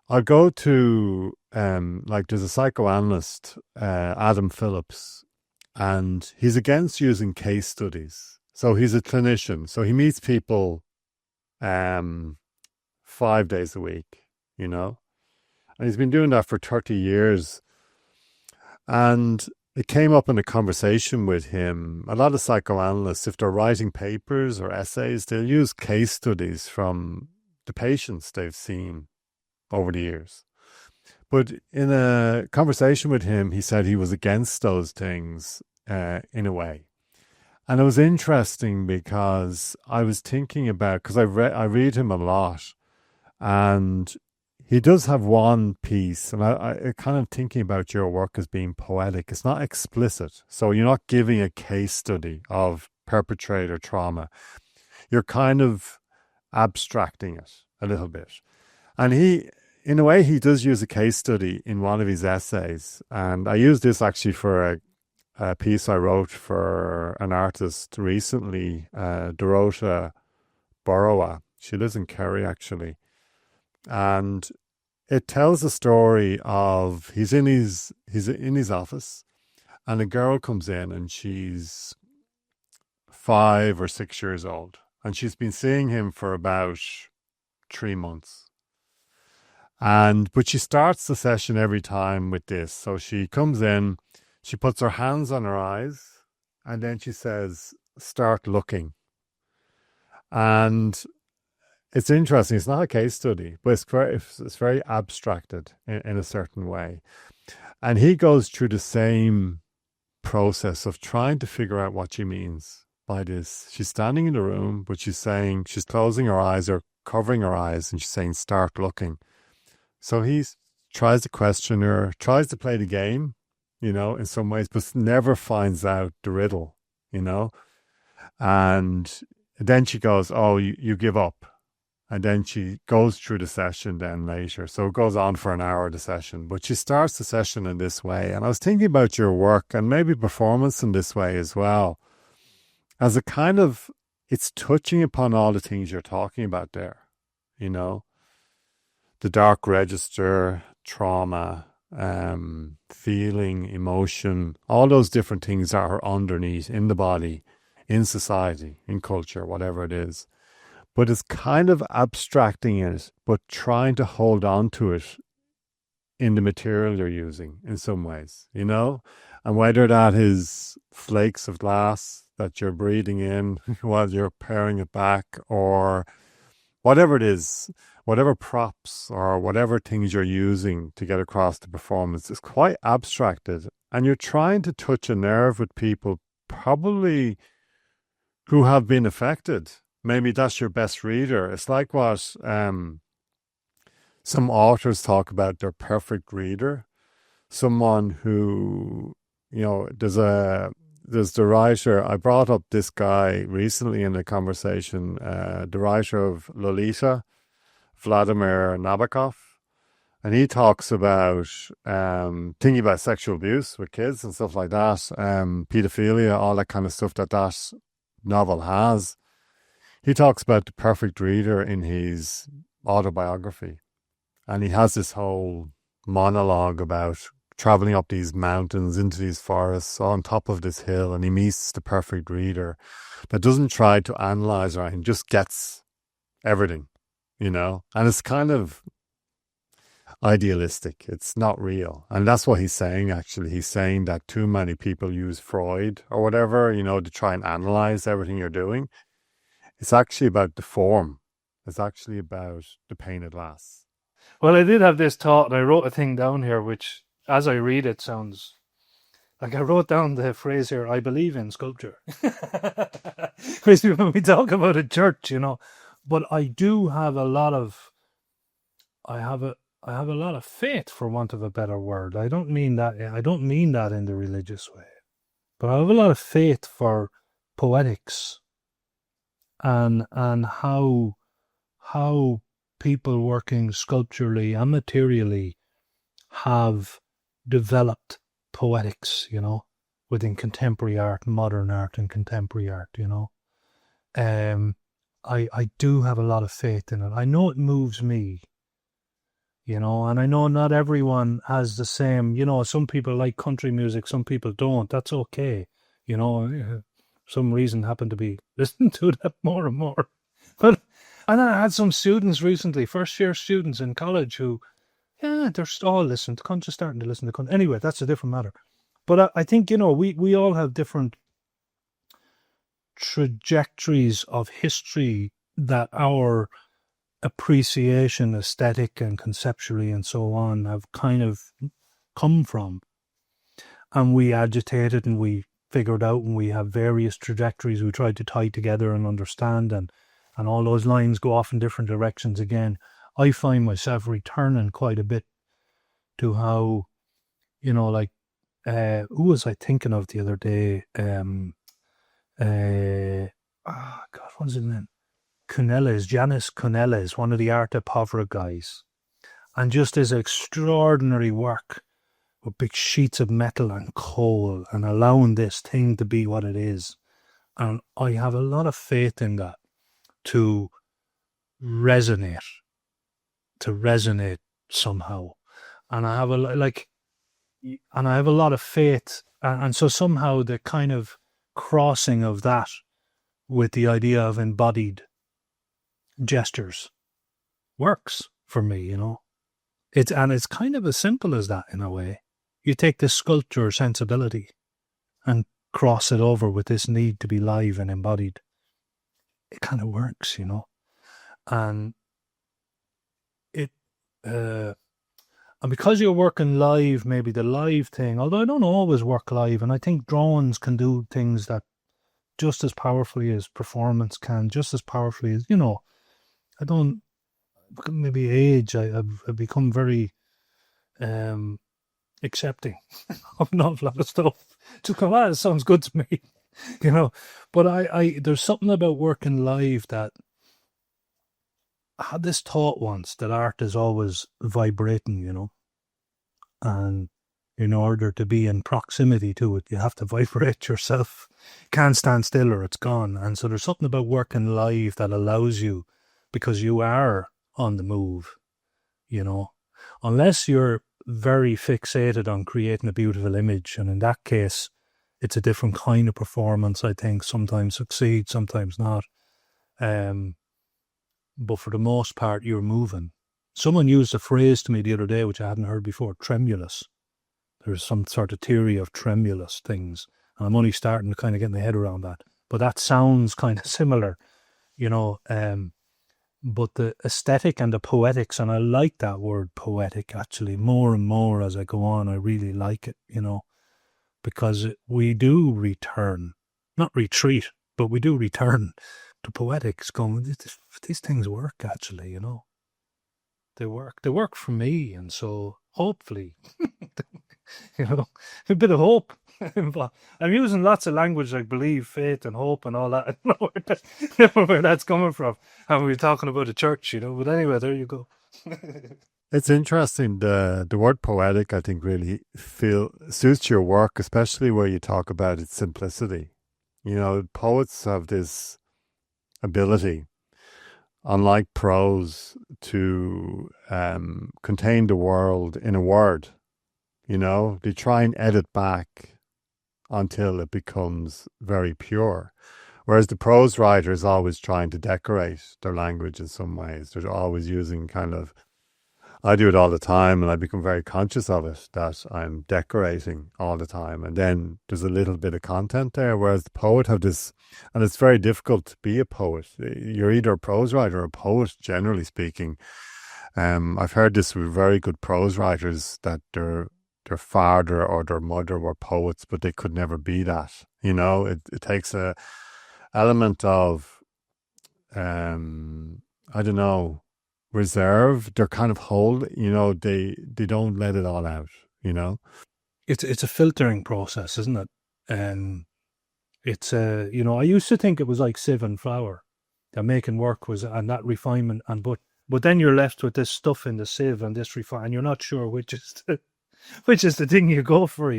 I'll go to, like, there's a psychoanalyst, Adam Phillips, and he's against using case studies. So he's a clinician. So he meets people 5 days a week, you know, and he's been doing that for 30 years. And it came up in a conversation with him. A lot of psychoanalysts, if they're writing papers or essays, they'll use case studies from the patients they've seen over the years. But in a conversation with him, he said he was against those things in a way. And it was interesting because I was thinking about, because I read him a lot, and he does have one piece, and I kind of thinking about your work as being poetic. It's not explicit. So you're not giving a case study of perpetrator trauma. You're kind of abstracting it a little bit. And he, in a way, he does use a case study in one of his essays. And I used this actually for a piece I wrote for an artist recently, Dorota Borowa. She lives in Kerry, actually. And it tells the story of he's in his office, and a girl comes in, and she's 5 or 6 years old, and she's been seeing him for about 3 months. But she starts the session every time with this. So she comes in, she puts her hands on her eyes, and then she says, "Start looking." And it's interesting. It's not a case study, but it's very abstracted in a certain way. And he goes through the same process of trying to figure out what she means by this. She's standing in the room, but she's saying, she's closing her eyes or covering her eyes, and she's saying, "Start looking." So he tries to question her, tries to play the game, you know, in some ways, but never finds out the riddle, you know. And then she goes, "Oh, you give up." And then she goes through the session then later. So it goes on for an hour, the session. But she starts the session in this way. And I was thinking about your work and maybe performance in this way as well. As a kind of, it's touching upon all the things you're talking about there. You know, the dark register, trauma, feeling, emotion, all those different things that are underneath in the body, in society, in culture, whatever it is. But it's kind of abstracting it, but trying to hold on to it in the material you're using in some ways, you know? And whether that is flakes of glass that you're breathing in while you're paring it back, or whatever it is, whatever props or whatever things you're using to get across the performance, is quite abstracted. And you're trying to touch a nerve with people probably who have been affected. Maybe that's your best reader. It's like what some authors talk about, their perfect reader. Someone who, you know, there's the writer. I brought up this guy recently in the conversation, the writer of Lolita, Vladimir Nabokov. And he talks about thinking about sexual abuse with kids and stuff like that, pedophilia, all that kind of stuff that novel has. He talks about the perfect reader in his autobiography. And he has this whole monologue about traveling up these mountains, into these forests, on top of this hill, and he meets the perfect reader that doesn't try to analyze or anything, just gets everything, you know? And it's kind of idealistic. It's not real. And that's what he's saying, actually. He's saying that too many people use Freud or whatever, you know, to try and analyze everything you're doing. It's actually about the form. It's actually about the pane of glass. Well, I did have this thought, and I wrote a thing down here, which, as I read it, sounds like I wrote down the phrase here, "I believe in sculpture." When we talk about a church, you know, but I do have a lot of I have a I have a lot of faith, for want of a better word. I don't mean that. I don't mean that in the religious way, but I have a lot of faith for poetics and how people working sculpturally and materially have developed poetics, within contemporary art, modern art, and contemporary art. Um, I do have a lot of faith in it. I know it moves me, and I know not everyone has the same, some people like country music, some people don't. That's okay. Some reason happen to be listening to that more and more. But and then I had some students recently, first year students in college who, yeah, they're all listening to country, starting to listen to country. Anyway, that's a different matter. But I think, we all have different trajectories of history that our appreciation, aesthetic and conceptually and so on, have kind of come from. And we agitate it and we figure it out, and we have various trajectories we try to tie together and understand, and all those lines go off in different directions again. I find myself returning quite a bit to how, like, who was I thinking of the other day? God, what's his name? Janis Cuneles, one of the Arte Povera guys. And just his extraordinary work with big sheets of metal and coal and allowing this thing to be what it is. And I have a lot of faith in that to resonate somehow. And I have a lot of faith. And so somehow the kind of crossing of that with the idea of embodied gestures works for me, It's kind of as simple as that in a way. You take this sculpture sensibility and cross it over with this need to be live and embodied. It kind of works, And it and because you're working live, maybe the live thing, although I don't always work live, and I think drones can do things that just as powerfully as performance can, just as powerfully as, I don't, maybe age, I've become very accepting of an awful lot of stuff. Just come, it sounds good to me, But I there's something about working live that I had this thought once that art is always vibrating, and in order to be in proximity to it, you have to vibrate yourself. Can't stand still or it's gone. And so there's something about working live that allows you, because you are on the move, unless you're very fixated on creating a beautiful image. And in that case, it's a different kind of performance, I think. Sometimes succeed, sometimes not. But for the most part, you're moving. Someone used a phrase to me the other day, which I hadn't heard before, tremulous. There's some sort of theory of tremulous things. And I'm only starting to kind of get my head around that. But that sounds kind of similar, but the aesthetic and the poetics, and I like that word poetic actually more and more as I go on. I really like it, because we do return, not retreat, but we do return to poetics, going, these things work actually, They work for me, and so hopefully, a bit of hope. I'm using lots of language like believe, faith, and hope, and all that. I don't know where that's coming from. And we're talking about a church, But anyway, there you go. It's interesting. The word poetic, I think, really suits your work, especially where you talk about its simplicity. Poets have this ability, unlike prose, to contain the world in a word. They try and edit back until it becomes very pure. Whereas the prose writer is always trying to decorate their language in some ways. They're always using I do it all the time, and I become very conscious of it, that I'm decorating all the time. And then there's a little bit of content there, whereas the poet have this, and it's very difficult to be a poet. You're either a prose writer or a poet, generally speaking. I've heard this with very good prose writers, that their father or their mother were poets, but they could never be that. It takes a element of, I don't know, reserved. They're kind of hold, they don't let it all out, It's a filtering process, isn't it? It's I used to think it was like sieve and flour. That making work was, and that refinement, but then you're left with this stuff in the sieve and this refine, and you're not sure which is which is the thing you go for,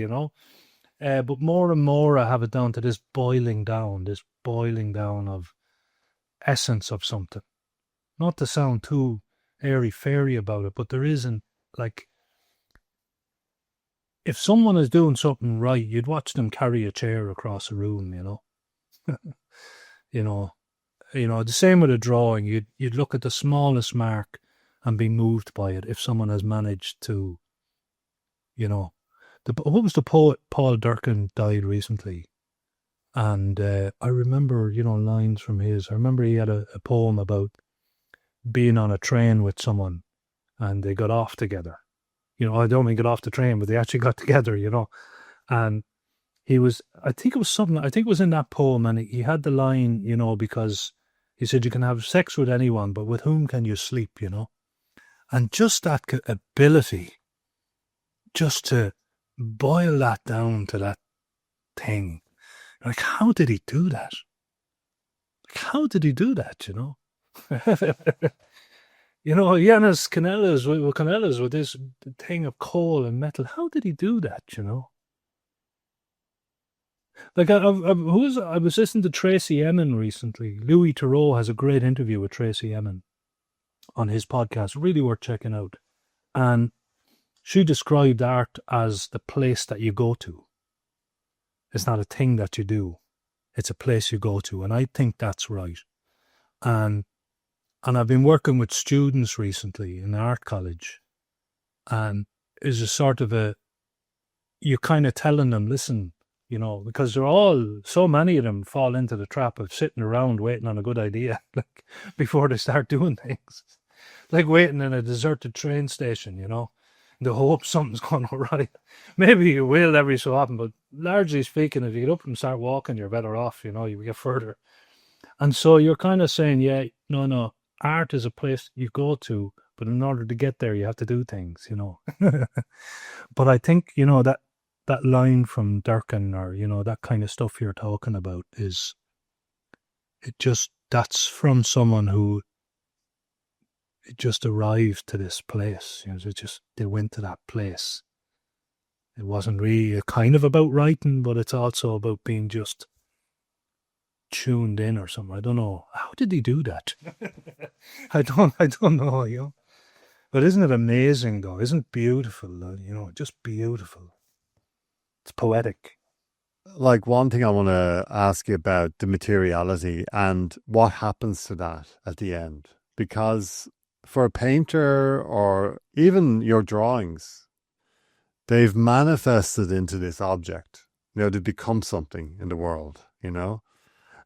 But more and more, I have it down to this boiling down of essence of something. Not to sound too airy-fairy about it, but there isn't, like, if someone is doing something right, you'd watch them carry a chair across a room, The same with a drawing. You'd look at the smallest mark and be moved by it if someone has managed to, what was the poet? Paul Durkin died recently. And I remember, lines from his. I remember he had a poem about being on a train with someone and they got off together. I don't mean get off the train, but they actually got together, And I think it was in that poem, and he had the line, because he said you can have sex with anyone, but with whom can you sleep, And just that ability, just to boil that down to that thing. Like, how did he do that? How did he do that, Janus Canellas with this thing of coal and metal. How did he do that, Like, I was listening to Tracy Emin recently. Louis Theroux has a great interview with Tracy Emin on his podcast. Really worth checking out. And she described art as the place that you go to. It's not a thing that you do. It's a place you go to. And I think that's right. And I've been working with students recently in art college. And it's a sort of you're kind of telling them, listen, because so many of them fall into the trap of sitting around waiting on a good idea, like, before they start doing things. Like waiting in a deserted train station, in the hope something's going all right. Maybe you will every so often, but largely speaking, if you get up and start walking, you're better off, you get further. And so you're kind of saying, yeah, no, art is a place you go to, but in order to get there, you have to do things, But I think, that line from Durkin, or, that kind of stuff you're talking about, that's from someone who it just arrived to this place. They went to that place. It wasn't really kind of about writing, but it's also about being just tuned in or something. I don't know. How did he do that? I don't know, But isn't it amazing, though? Isn't it beautiful, just beautiful. It's poetic. Like, one thing I want to ask you about the materiality and what happens to that at the end. Because for a painter, or even your drawings, they've manifested into this object. They've become something in the world,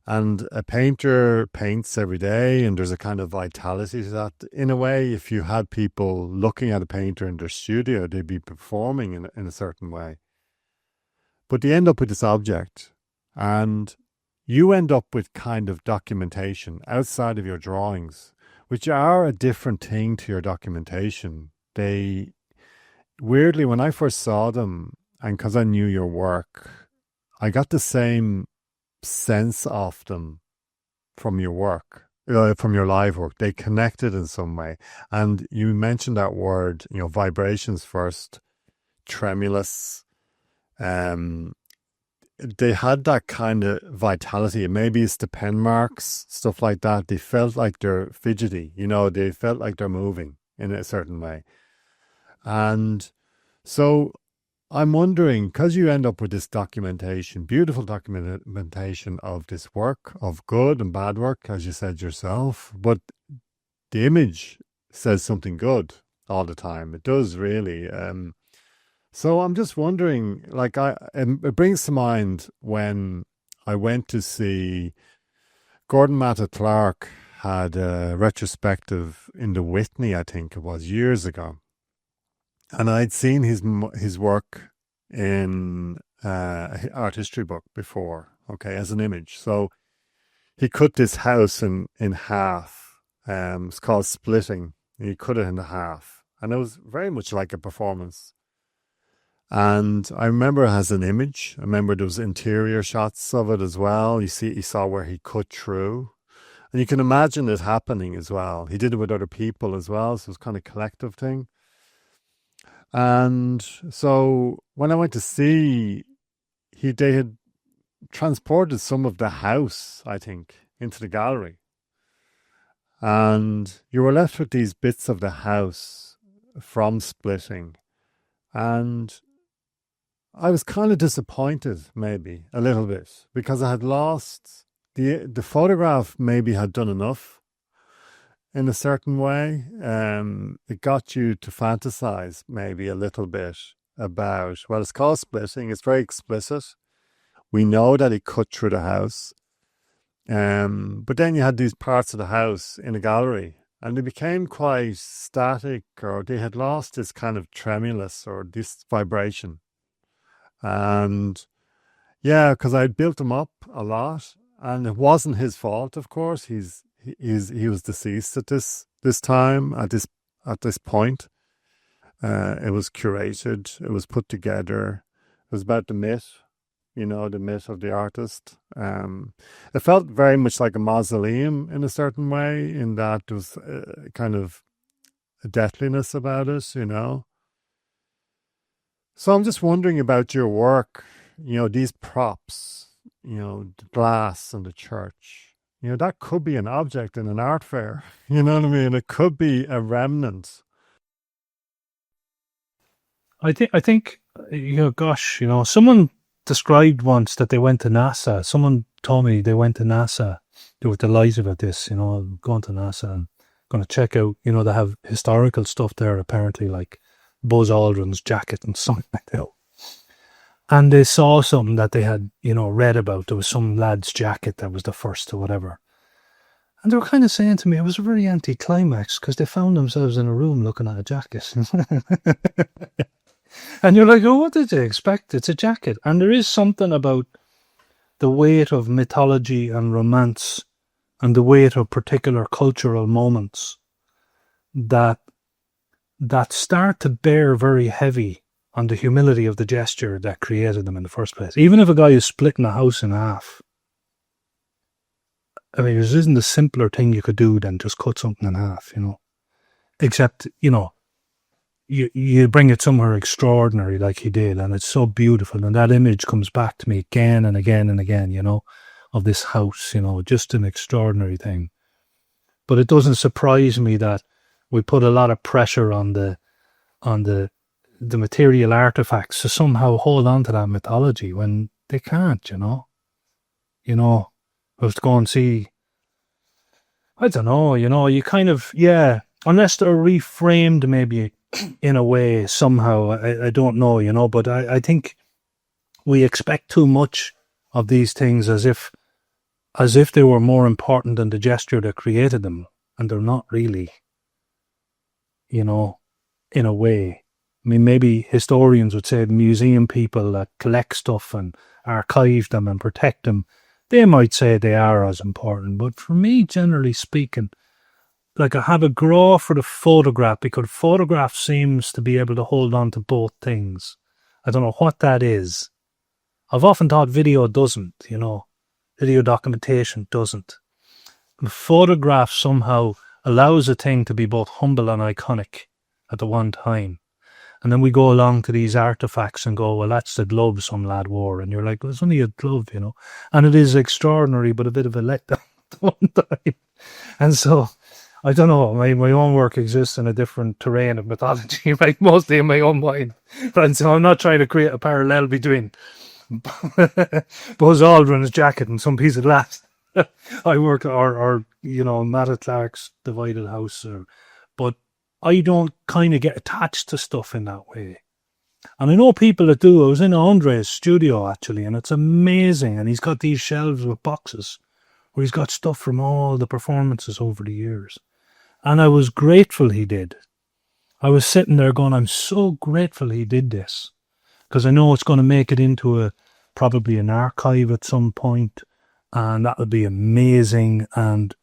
And a painter paints every day, and there's a kind of vitality to that. In a way, if you had people looking at a painter in their studio, they'd be performing in a certain way. But they end up with this object, and you end up with kind of documentation outside of your drawings, which are a different thing to your documentation. They, weirdly, when I first saw them, and because I knew your work, I got the same sense of them from your work, from your live work. They connected in some way. And you mentioned that word, vibrations first, tremulous. They had that kind of vitality. Maybe it's the pen marks, stuff like that. They felt like they're fidgety, they felt like they're moving in a certain way. And so I'm wondering, because you end up with this documentation, beautiful documentation of this work, of good and bad work, as you said yourself, but the image says something good all the time. It does, really. So I'm just wondering, like, it brings to mind when I went to see Gordon Matta Clark had a retrospective in the Whitney, I think it was, years ago. And I'd seen his work in an art history book before, as an image. So he cut this house in half. It's called Splitting. He cut it in half. And it was very much like a performance. And I remember it has an image. I remember there was interior shots of it as well. You saw where he cut through. And you can imagine it happening as well. He did it with other people as well. So it was kind of a collective thing. And so when I went to see, they had transported some of the house, I think, into the gallery. And you were left with these bits of the house from splitting. And I was kind of disappointed, maybe, a little bit, because I had lost the photograph maybe had done enough in a certain way. It got you to fantasize maybe a little bit about, well, it's called splitting. It's very explicit. We know that he cut through the house. But then you had these parts of the house in a gallery, and they became quite static, or they had lost this kind of tremulous or this vibration. And yeah, because I built him up a lot, and it wasn't his fault, of course. He was deceased at this time, at this point. It was curated, it was put together. It was about the myth, the myth of the artist. It felt very much like a mausoleum in a certain way, in that there was kind of a deathliness about it, So I'm just wondering about your work, these props, the glass and the church. That could be an object in an art fair. You know what I mean? It could be a remnant. I think, gosh, someone described once that they went to NASA. Someone told me they went to NASA. They were delighted with this, going to NASA and going to check out, they have historical stuff there, apparently, like Buzz Aldrin's jacket and something like that. And they saw something that they had, read about. There was some lad's jacket that was the first or whatever. And they were kind of saying to me, it was a very anticlimax because they found themselves in a room looking at a jacket. And you're like, oh, what did they expect? It's a jacket. And there is something about the weight of mythology and romance and the weight of particular cultural moments that start to bear very heavy on the humility of the gesture that created them in the first place. Even if a guy is splitting a house in half, I mean, there isn't a simpler thing you could do than just cut something in half, Except, you bring it somewhere extraordinary like he did, and it's so beautiful. And that image comes back to me again and again and again, of this house, just an extraordinary thing. But it doesn't surprise me that we put a lot of pressure on the material artifacts to somehow hold on to that mythology when they can't, I was to go and see, I don't know, you kind of, unless they're reframed maybe in a way somehow, I don't know, but I think we expect too much of these things as if they were more important than the gesture that created them, and they're not really, in a way. I mean, maybe historians would say museum people that collect stuff and archive them and protect them, they might say they are as important. But for me, generally speaking, like I have a graw for the photograph because photograph seems to be able to hold on to both things. I don't know what that is. I've often thought video doesn't, video documentation doesn't. The photograph somehow allows a thing to be both humble and iconic at the one time. And then we go along to these artifacts and go, well, that's the glove some lad wore. And you're like, well, it's only a glove, And it is extraordinary, but a bit of a letdown at one time. And so, I don't know, my own work exists in a different terrain of mythology, like mostly in my own mind. And so I'm not trying to create a parallel between Buzz Aldrin's jacket and some piece of glass. I work, or Matt Clark's divided house, but I don't kind of get attached to stuff in that way. And I know people that do. I was in Andre's studio, actually, and it's amazing. And he's got these shelves with boxes where he's got stuff from all the performances over the years. And I was grateful he did. I was sitting there going, I'm so grateful he did this. Because I know it's going to make it into probably an archive at some point, and that would be amazing. And,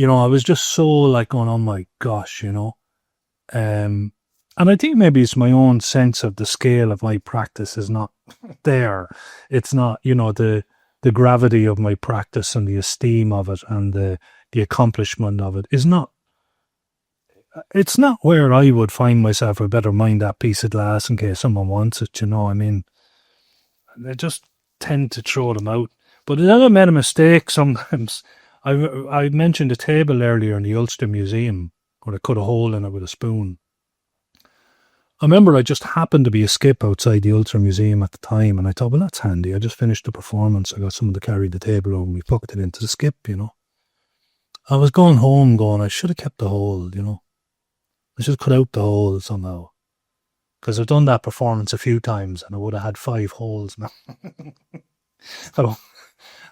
I was just so like going, oh my gosh, And I think maybe it's my own sense of the scale of my practice is not there. It's not, the gravity of my practice and the esteem of it and the accomplishment of it is not, it's not where I would find myself. I better mind that piece of glass in case someone wants it, I mean, I just tend to throw them out. But then I made a mistake sometimes. I mentioned a table earlier in the Ulster Museum where I cut a hole in it with a spoon. I remember I just happened to be a skip outside the Ulster Museum at the time, and I thought, well, that's handy. I just finished the performance. I got someone to carry the table over and we pocketed it into the skip, I was going home going, I should have kept the hole, I should have cut out the hole somehow. Because I've done that performance a few times and I would have had 5 holes now.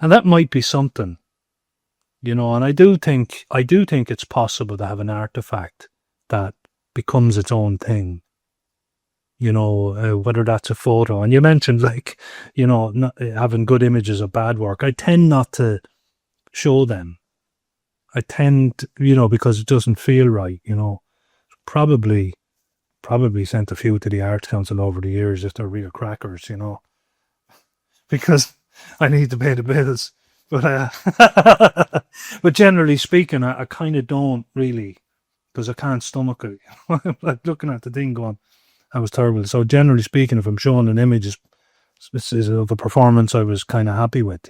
And that might be something, and I do think it's possible to have an artifact that becomes its own thing. Whether that's a photo. And you mentioned, not having good images of bad work. I tend not to show them. I tend, because it doesn't feel right, Probably sent a few to the Arts Council over the years if they're real crackers, because I need to pay the bills. But but generally speaking, I kind of don't really, because I can't stomach it. I'm like looking at the thing going, that was terrible. So generally speaking, if I'm showing an image of a performance I was kind of happy with,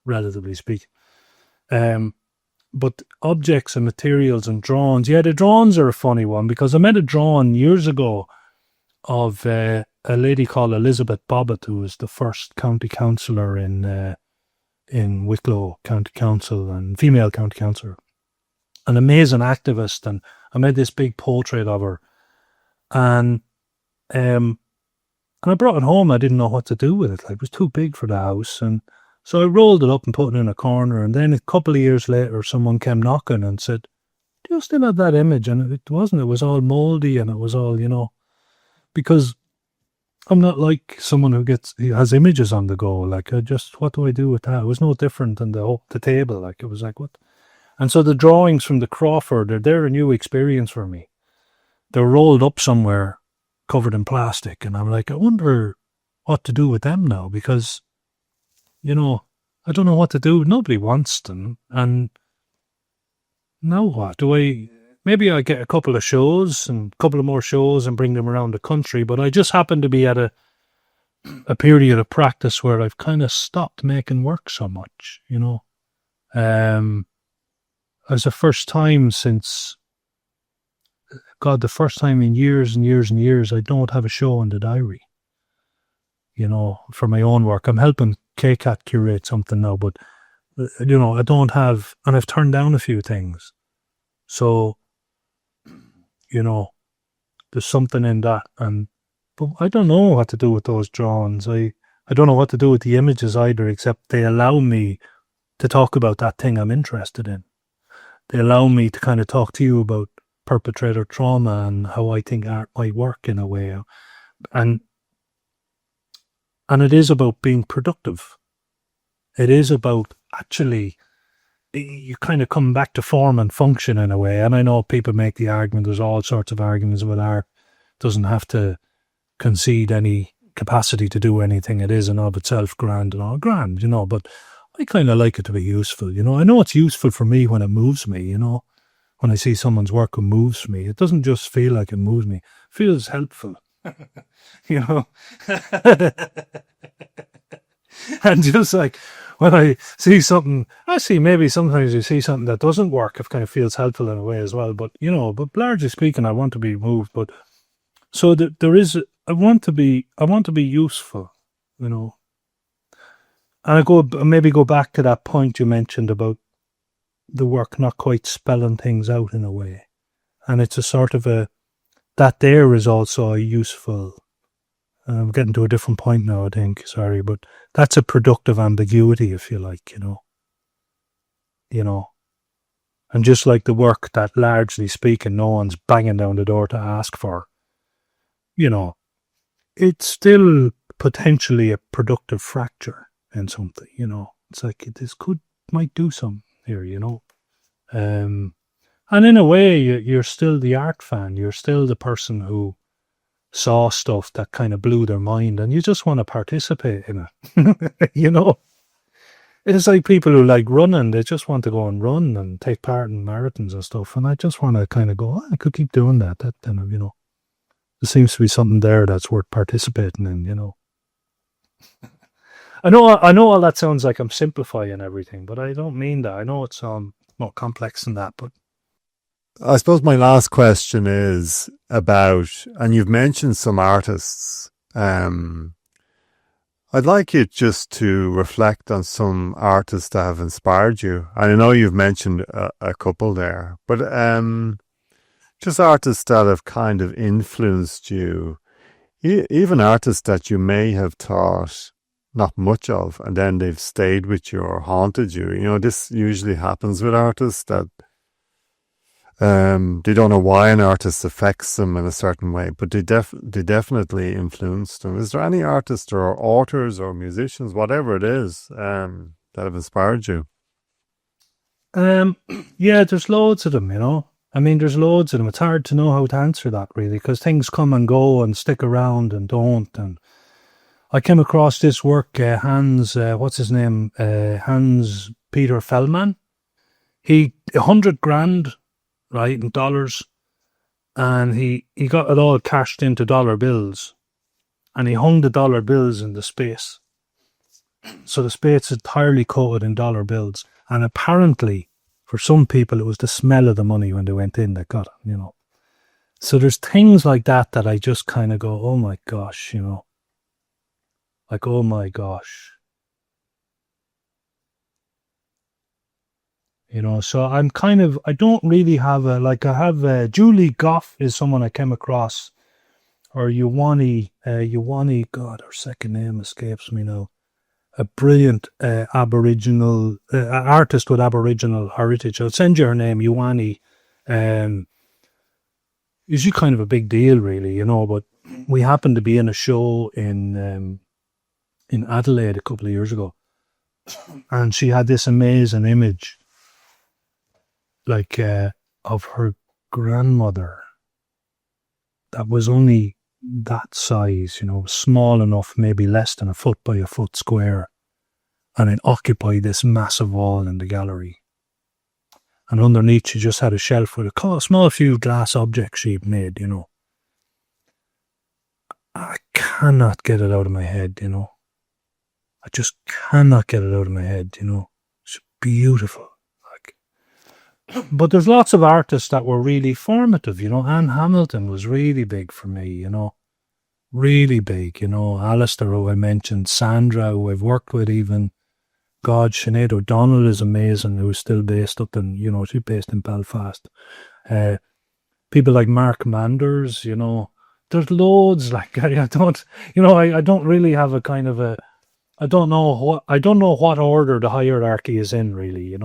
relatively speaking. But objects and materials and drawings. Yeah, the drawings are a funny one because I made a drawing years ago of a lady called Elizabeth Bobbitt, who was the first county councillor in Wicklow County Council and female county councillor. An amazing activist, and I made this big portrait of her. And I brought it home. I didn't know what to do with it. It was too big for the house. And so I rolled it up and put it in a corner. And then a couple of years later, someone came knocking and said, do you still have that image? And it wasn't. It was all moldy and it was all, because I'm not like someone who has images on the go. What do I do with that? It was no different than the table. It was like, what? And so the drawings from the Crawford, they're a new experience for me. They're rolled up somewhere, covered in plastic. And I'm like, I wonder what to do with them now because, I don't know what to do. Nobody wants them. And now what? Maybe I get a couple of shows and a couple of more shows and bring them around the country. But I just happen to be at a period of practice where I've kind of stopped making work so much, It's the first time since, the first time in years and years and years, I don't have a show in the diary, for my own work. I'm helping KCAT curate something now, but, I don't have, and I've turned down a few things. So, there's something in that. But I don't know what to do with those drawings. I don't know what to do with the images either, except they allow me to talk about that thing I'm interested in. They allow me to kind of talk to you about perpetrator trauma and how I think art might work in a way. And it is about being productive. It is about actually, you kind of come back to form and function in a way. And I know people make the argument, there's all sorts of arguments about art. It doesn't have to concede any capacity to do anything. It is in of itself grand, but I kind of like it to be useful, I know it's useful for me when it moves me, when I see someone's work that moves me. It doesn't just feel like it moves me. It feels helpful, And just like when I see something, maybe sometimes you see something that doesn't work, it kind of feels helpful in a way as well. But, but largely speaking, I want to be moved. But so I want to be useful, And I maybe go back to that point you mentioned about the work not quite spelling things out in a way. And it's a sort of that there is also a useful, I'm getting to a different point now, I think, sorry, but that's a productive ambiguity, if you like, And just like the work that, largely speaking, no one's banging down the door to ask for, it's still potentially a productive fracture in something, It's like might do something here, And in a way, you're still the art fan. You're still the person who saw stuff that kind of blew their mind, and you just want to participate in it. It's like people who like running, they just want to go and run and take part in marathons and stuff. And I just want to kind of go, I could keep doing that. That kind of, there seems to be something there that's worth participating in. I know all that sounds like I'm simplifying everything, but I don't mean that. I know it's more complex than that, but I suppose my last question is about, and you've mentioned some artists. I'd like you just to reflect on some artists that have inspired you. And I know you've mentioned a couple there, but just artists that have kind of influenced you, even artists that you may have thought not much of, and then they've stayed with you or haunted you. This usually happens with artists that they don't know why an artist affects them in a certain way, but they definitely influence them. Is there any artists or authors or musicians, whatever it is, that have inspired you? Yeah, there's loads of them. I mean, there's loads of them. It's hard to know how to answer that really, because things come and go and stick around and don't. And I came across this work, Hans, what's his name? Hans Peter Fellman. He 100 grand. Right, in dollars, and he got it all cashed into dollar bills, and he hung the dollar bills in the space. So the space is entirely coated in dollar bills, and apparently, for some people, it was the smell of the money when they went in that got it, So there's things like that I just kind of go, oh my gosh, like, oh my gosh. So I'm I don't really have I have Julie Goff is someone I came across, or Yuwani, God, her second name escapes me now. A brilliant Aboriginal artist with Aboriginal heritage. I'll send you her name, Yuwani. She's kind of a big deal, really, but we happened to be in a show in Adelaide a couple of years ago, and she had this amazing image of her grandmother that was only that size, small enough, maybe less than a foot by a foot square, and it occupied this massive wall in the gallery. And underneath she just had a shelf with a small few glass objects she'd made, I cannot get it out of my head, I just cannot get it out of my head, It's beautiful. But there's lots of artists that were really formative, Anne Hamilton was really big for me, really big, Alistair, who I mentioned, Sandra, who I've worked with even, God, Sinead O'Donnell is amazing, who's still based up in, she's based in Belfast. People like Mark Manders, there's loads, I don't really have a kind of I don't know what order the hierarchy is in, really,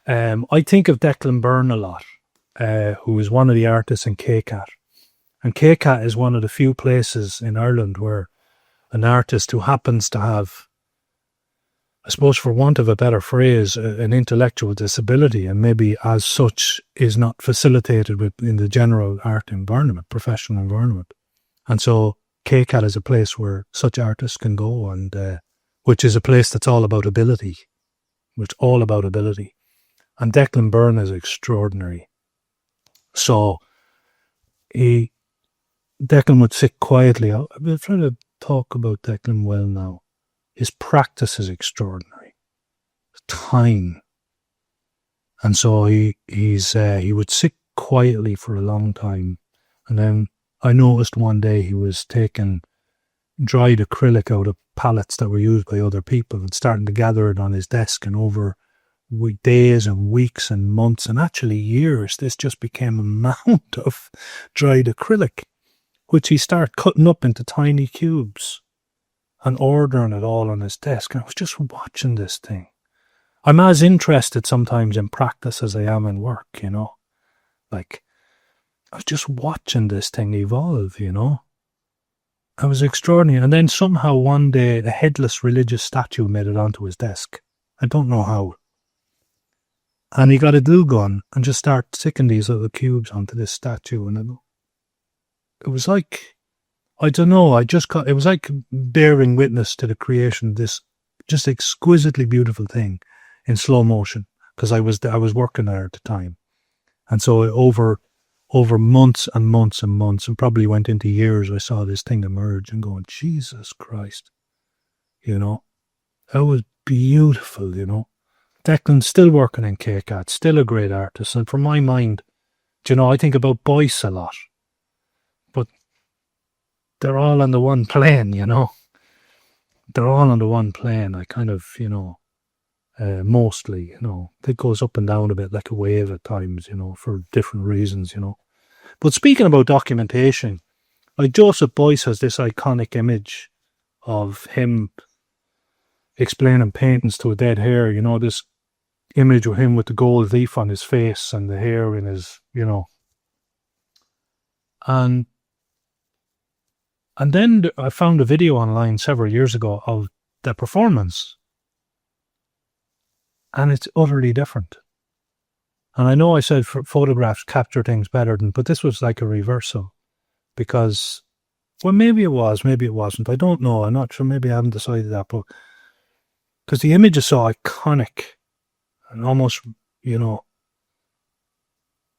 I think of Declan Byrne a lot, who is one of the artists in KCAT. And KCAT is one of the few places in Ireland where an artist who happens to have, I suppose for want of a better phrase, an intellectual disability, and maybe as such is not facilitated in the general art environment, professional environment. And so KCAT is a place where such artists can go, and which is a place that's all about ability. And Declan Byrne is extraordinary. So Declan would sit quietly. I'll try to talk about Declan well now. His practice is extraordinary. Time. And so he would sit quietly for a long time. And then I noticed one day he was taking dried acrylic out of pallets that were used by other people and starting to gather it on his desk, and over days and weeks and months and actually years, this just became a mound of dried acrylic, which he started cutting up into tiny cubes and ordering it all on his desk. And I was just watching this thing. I'm as interested sometimes in practice as I am in work, Like, I was just watching this thing evolve, It was extraordinary. And then somehow one day a headless religious statue made it onto his desk. I don't know how. And he got a glue gun and just started sticking these little cubes onto this statue. And it was like, I don't know, it was like bearing witness to the creation of this just exquisitely beautiful thing in slow motion, because I was working there at the time. And so over months and months and months, and probably went into years, I saw this thing emerge and going, Jesus Christ, you know, that was beautiful, you know. Declan's still working in KCAT, still a great artist. And from my mind, you know, I think about Boyce a lot, but they're all on the one plane, you know. They're all on the one plane. I kind of, you know, mostly, you know, it goes up and down a bit like a wave at times, you know, for different reasons, you know. But speaking about documentation, like Joseph Boyce has this iconic image of him explaining paintings to a dead hare, you know, this image of him with the gold leaf on his face and the hair in his, you know. And then I found a video online several years ago of the performance. And it's utterly different. And I know I said photographs capture things better but this was like a reversal. Because, well, maybe it was, maybe it wasn't. I don't know. I'm not sure. Maybe I haven't decided that. But because the image is so iconic and almost, you know.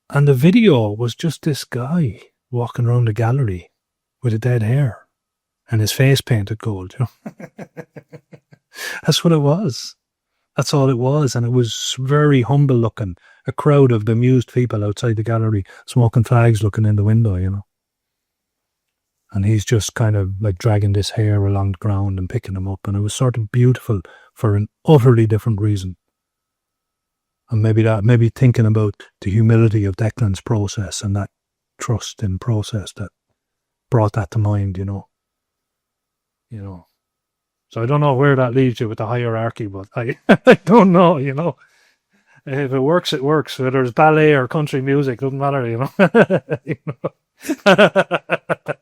And the video was just this guy walking around the gallery with a dead hare and his face painted gold, you know. That's what it was. That's all it was. And it was very humble looking. A crowd of bemused people outside the gallery smoking fags looking in the window, you know. And he's just kind of like dragging this hare along the ground and picking him up. And it was sort of beautiful for an utterly different reason. And maybe thinking about the humility of Declan's process and that trust in process that brought that to mind, you know. You know. So I don't know where that leaves you with the hierarchy, but I don't know, you know. If it works, it works. Whether it's ballet or country music, doesn't matter, you know. You know?